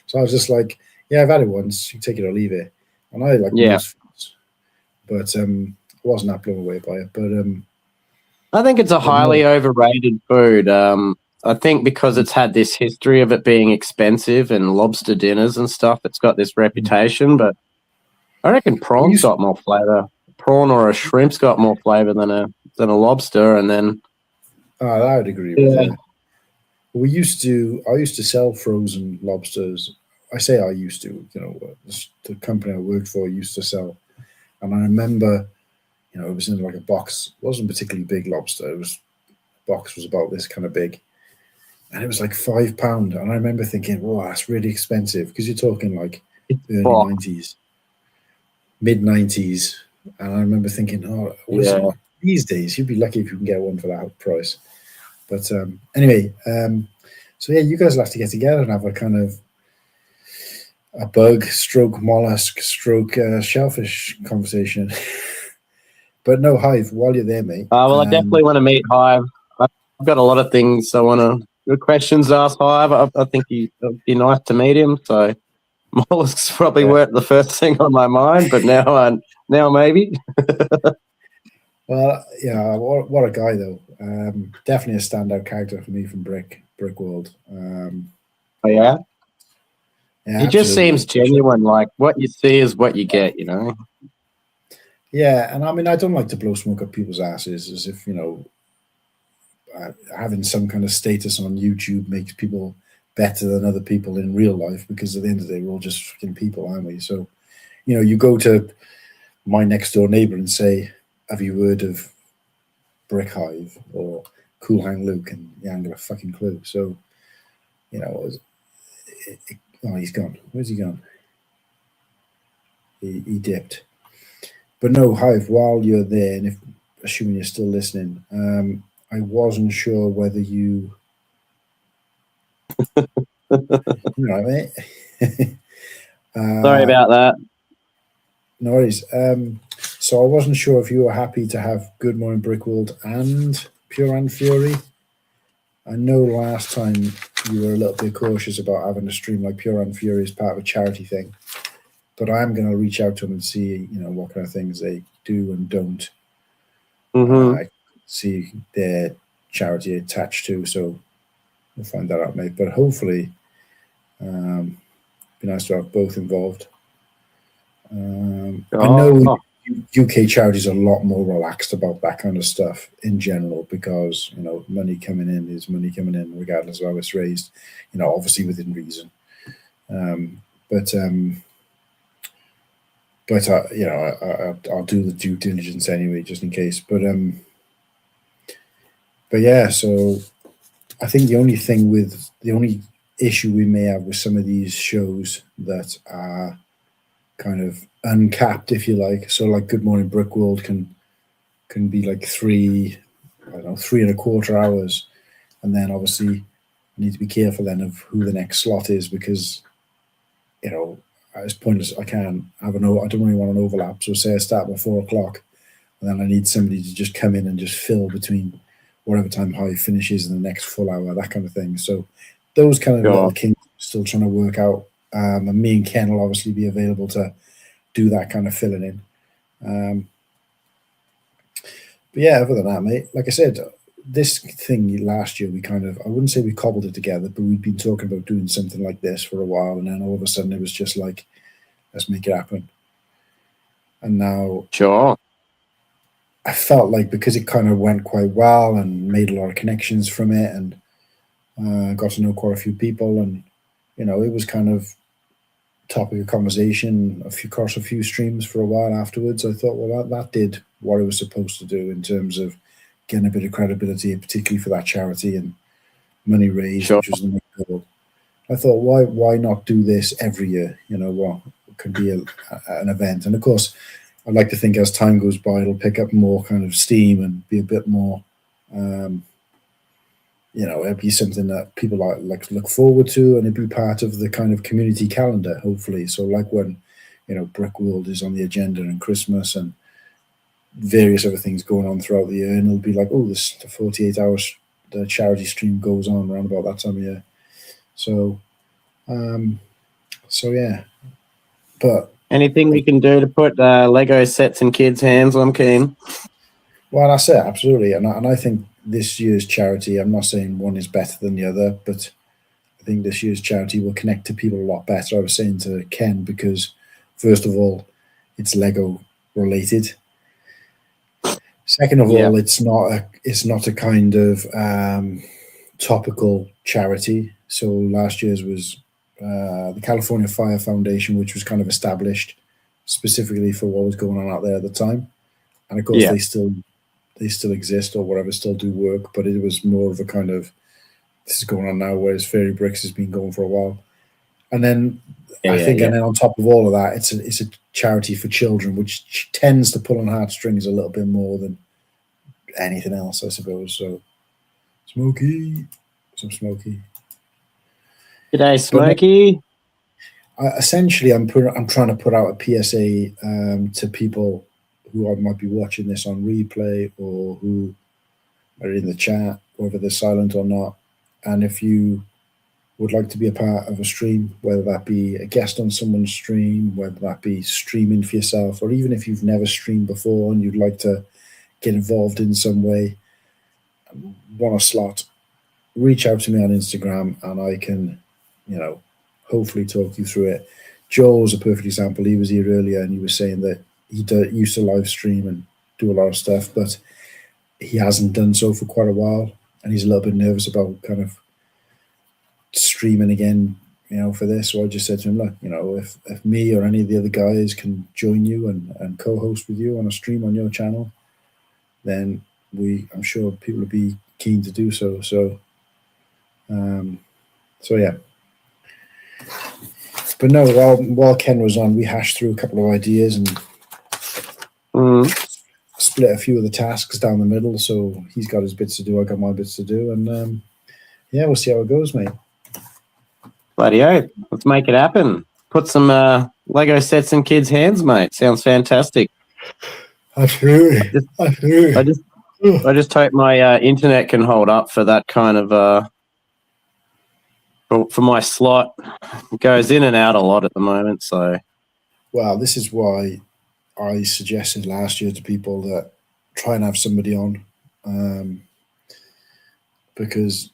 So I was just like, yeah, I've had it once. You take it or leave it. And I like most foods, but I wasn't that blown away by it. But I think it's a highly overrated food. I think because it's had this history of it being expensive and lobster dinners and stuff, it's got this reputation. But I reckon prawns got more flavour prawn or a shrimp's got more flavour than a lobster, and then I would agree with you. I used to sell frozen lobsters. I say I used to, the company I worked for used to sell. And I remember, it was in like a box. It wasn't particularly big lobster. Box was about this kind of big. And it was like £5. And I remember thinking, wow, that's really expensive, because you're talking like early 90s, mid 90s. And I remember thinking, these days you'd be lucky if you can get one for that price. But anyway, so yeah, you guys will have to get together and have a kind of a bug stroke mollusk stroke shellfish conversation. But no, Hive, while you're there, mate. Well, I definitely want to meet Hive. I've got a lot of things I want to. Good questions to ask Hive. I think it'd be nice to meet him. So mollusks probably weren't the first thing on my mind, but now maybe. Well, yeah, what a guy though. Definitely a standout character for me from Brick World. Yeah, he just absolutely. seems genuine. Like what you see is what you get, Yeah, and I mean, I don't like to blow smoke up people's asses as if having some kind of status on YouTube makes people better than other people in real life, because at the end of the day, we're all just freaking people, aren't we? So, you go to my next door neighbor and say, have you heard of Brick Hive or Cool Hang Luke? And he ain't got a fucking clue. So, he's gone. Where's he gone? He dipped. But no, Hive, while you're there, and assuming you're still listening, I wasn't sure whether you mate. Sorry about that. No worries. So I wasn't sure if you were happy to have Good Morning Brickworld and Pure and Fury. I know last time you were a little bit cautious about having a stream like Pure and Fury as part of a charity thing, but I am going to reach out to them and see, what kind of things they do and don't. I see their charity attached to, so we'll find that out, mate. But hopefully, it'd be nice to have both involved. I know UK charities are a lot more relaxed about that kind of stuff in general, because money coming in is money coming in regardless of how it's raised, obviously within reason. But I'll do the due diligence anyway, just in case. But yeah, so I think the only issue we may have with some of these shows that are kind of uncapped, if you like. So like Good Morning Brickworld can be like 3.25 hours. And then obviously you need to be careful then of who the next slot is, because, as pointless, I don't really want an overlap. So say I start at 4 o'clock, and then I need somebody to just come in and just fill between whatever time Hive finishes in the next full hour, that kind of thing. So those kind of little kinks still trying to work out. And me and Ken will obviously be available to do that kind of filling in. But yeah, other than that, mate, like I said, this thing last year, I wouldn't say we cobbled it together, but we'd been talking about doing something like this for a while. And then all of a sudden it was just like, let's make it happen. And now I felt like, because it kind of went quite well and made a lot of connections from it, and got to know quite a few people, and it was kind of topic of conversation across a few streams for a while afterwards. I thought, well, that did what it was supposed to do in terms of getting a bit of credibility, particularly for that charity, and money raised, which was the main goal. I thought, why not do this every year? What could be an event? And of course, I'd like to think as time goes by, it'll pick up more kind of steam and be a bit more, it'll be something that people like look forward to, and it'd be part of the kind of community calendar, hopefully. So like when, Brickworld is on the agenda, and Christmas and various other things going on throughout the year, and it'll be like, oh, the 48 hours, the charity stream goes on around about that time of year. So, yeah. But anything we can do to put Lego sets in kids' hands, I'm keen. Well, that's it, absolutely. And I think this year's charity, I'm not saying one is better than the other, but I think this year's charity will connect to people a lot better. I was saying to Ken, because first of all, it's Lego related. Second of all, it's not a kind of topical charity. So last year's was the California Fire Foundation, which was kind of established specifically for what was going on out there at the time. And of course, they still exist or whatever, still do work. But it was more of a kind of, this is going on now, whereas Fairy Bricks has been going for a while. And then I think, and then on top of all of that, it's a charity for children, which tends to pull on heartstrings a little bit more than anything else, I suppose. So, Smokey. G'day, Smokey. Essentially, I'm trying to put out a PSA to people who might be watching this on replay or who are in the chat, whether they're silent or not. And if you would like to be a part of a stream, whether that be a guest on someone's stream, whether that be streaming for yourself, or even if you've never streamed before and you'd like to get involved in some way, want a slot, reach out to me on Instagram and I can, hopefully talk you through it. Joel's a perfect example. He was here earlier and he was saying that he used to live stream and do a lot of stuff, but he hasn't done so for quite a while. And he's a little bit nervous about kind of streaming again, for this. So I just said to him, look, if me or any of the other guys can join you and co-host with you on a stream on your channel, then I'm sure people would be keen to do so. So yeah. But no, while Ken was on, we hashed through a couple of ideas and split a few of the tasks down the middle. So he's got his bits to do, I got my bits to do, and we'll see how it goes, mate. Bloody oath. Let's make it happen. Put some Lego sets in kids' hands, mate. Sounds fantastic. Absolutely. I just hope my internet can hold up for that kind of for my slot. It goes in and out a lot at the moment. So, well, this is why I suggested last year to people that try and have somebody on, because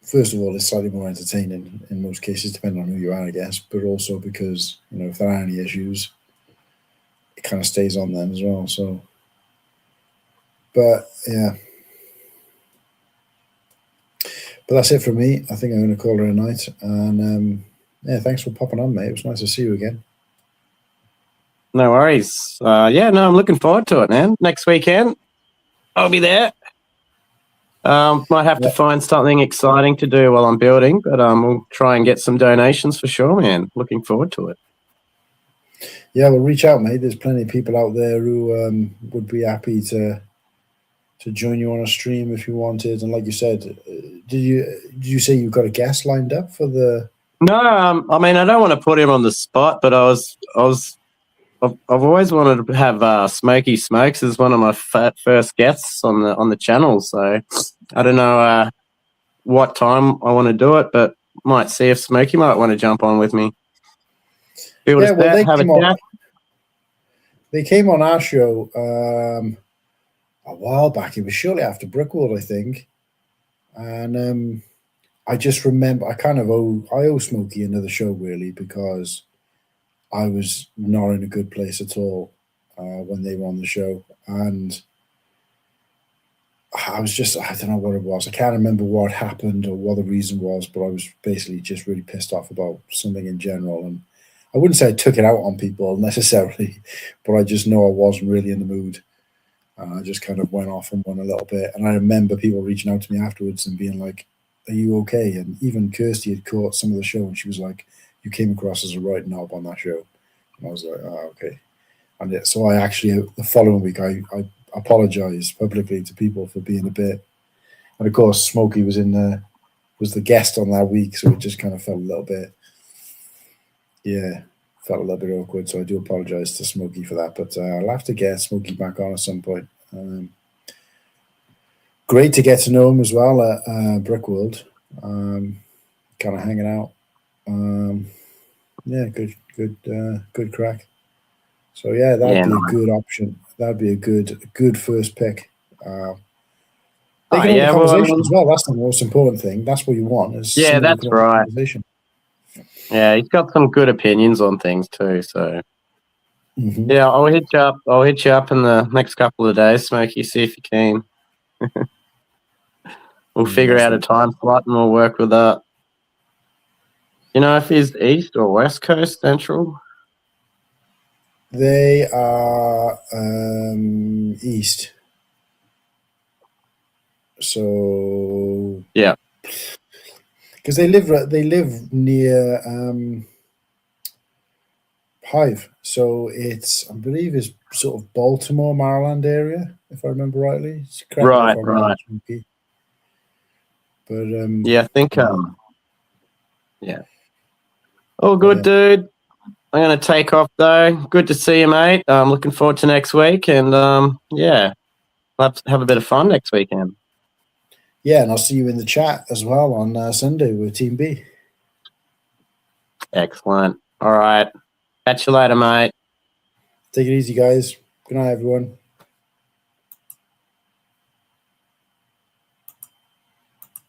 first of all, it's slightly more entertaining in most cases, depending on who you are, I guess. But also because if there are any issues, it kind of stays on them as well. So, but yeah. But that's it for me. I think I'm going to call it a night. And thanks for popping on, mate. It was nice to see you again. No worries. I'm looking forward to it, man. Next weekend, I'll be there. Might have to find something exciting to do while I'm building, but we'll try and get some donations for sure, man. Looking forward to it. Yeah, well, reach out, mate. There's plenty of people out there who would be happy to join you on a stream if you wanted. And like you said, did you say you've got a guest lined up for the? No, I mean I don't want to put him on the spot, but I've always wanted to have Smokey Smokes as one of my first guests on the channel. So I don't know what time I want to do it, but might see if Smokey might want to jump on with me. They came on our show a while back. It was shortly after Brickworld, I think. And I just remember I owe Smokey another show, really, because I was not in a good place at all when they were on the show. And I don't know what it was. I can't remember what happened or what the reason was, but I was basically just really pissed off about something in general. And I wouldn't say I took it out on people necessarily, but I just know I wasn't really in the mood. And I just kind of went off and won a little bit. And I remember people reaching out to me afterwards and being like, are you okay? And even Kirsty had caught some of the show and she was like, you came across as a right knob on that show. And I was like, oh, okay. And so I actually, the following week, I apologized publicly to people for being a bit. And of course, Smokey was was the guest on that week. So it just kind of felt a little bit awkward. So I do apologize to Smokey for that. But I'll have to get Smokey back on at some point. Great to get to know him as well at Brickworld. Kind of hanging out. Good crack. So yeah, that'd be a good option. That'd be a good first pick. Conversation as well. That's the most important thing. That's what you want. That's right. Yeah, he's got some good opinions on things too. So Mhm. Yeah, I'll hit you up. I'll hit you up in the next couple of days, Smokey. See if you can. We'll figure out a time slot and we'll work with that. You know if he's East or West Coast Central? They are east. So Yeah. because they live near Hive, so it's I believe it's sort of Baltimore, Maryland area, if I remember rightly. Correct me if Right, I'm wrong, right. Smokey. But Yeah, I think. Yeah. Oh, good, dude. I'm gonna take off though. Good to see you, mate. I'm looking forward to next week, and yeah, let's have a bit of fun next weekend. yeah, and I'll see you in the chat as well on Sunday with Team B. Excellent. All right. Catch you later, mate. Take it easy, guys. Good night, everyone.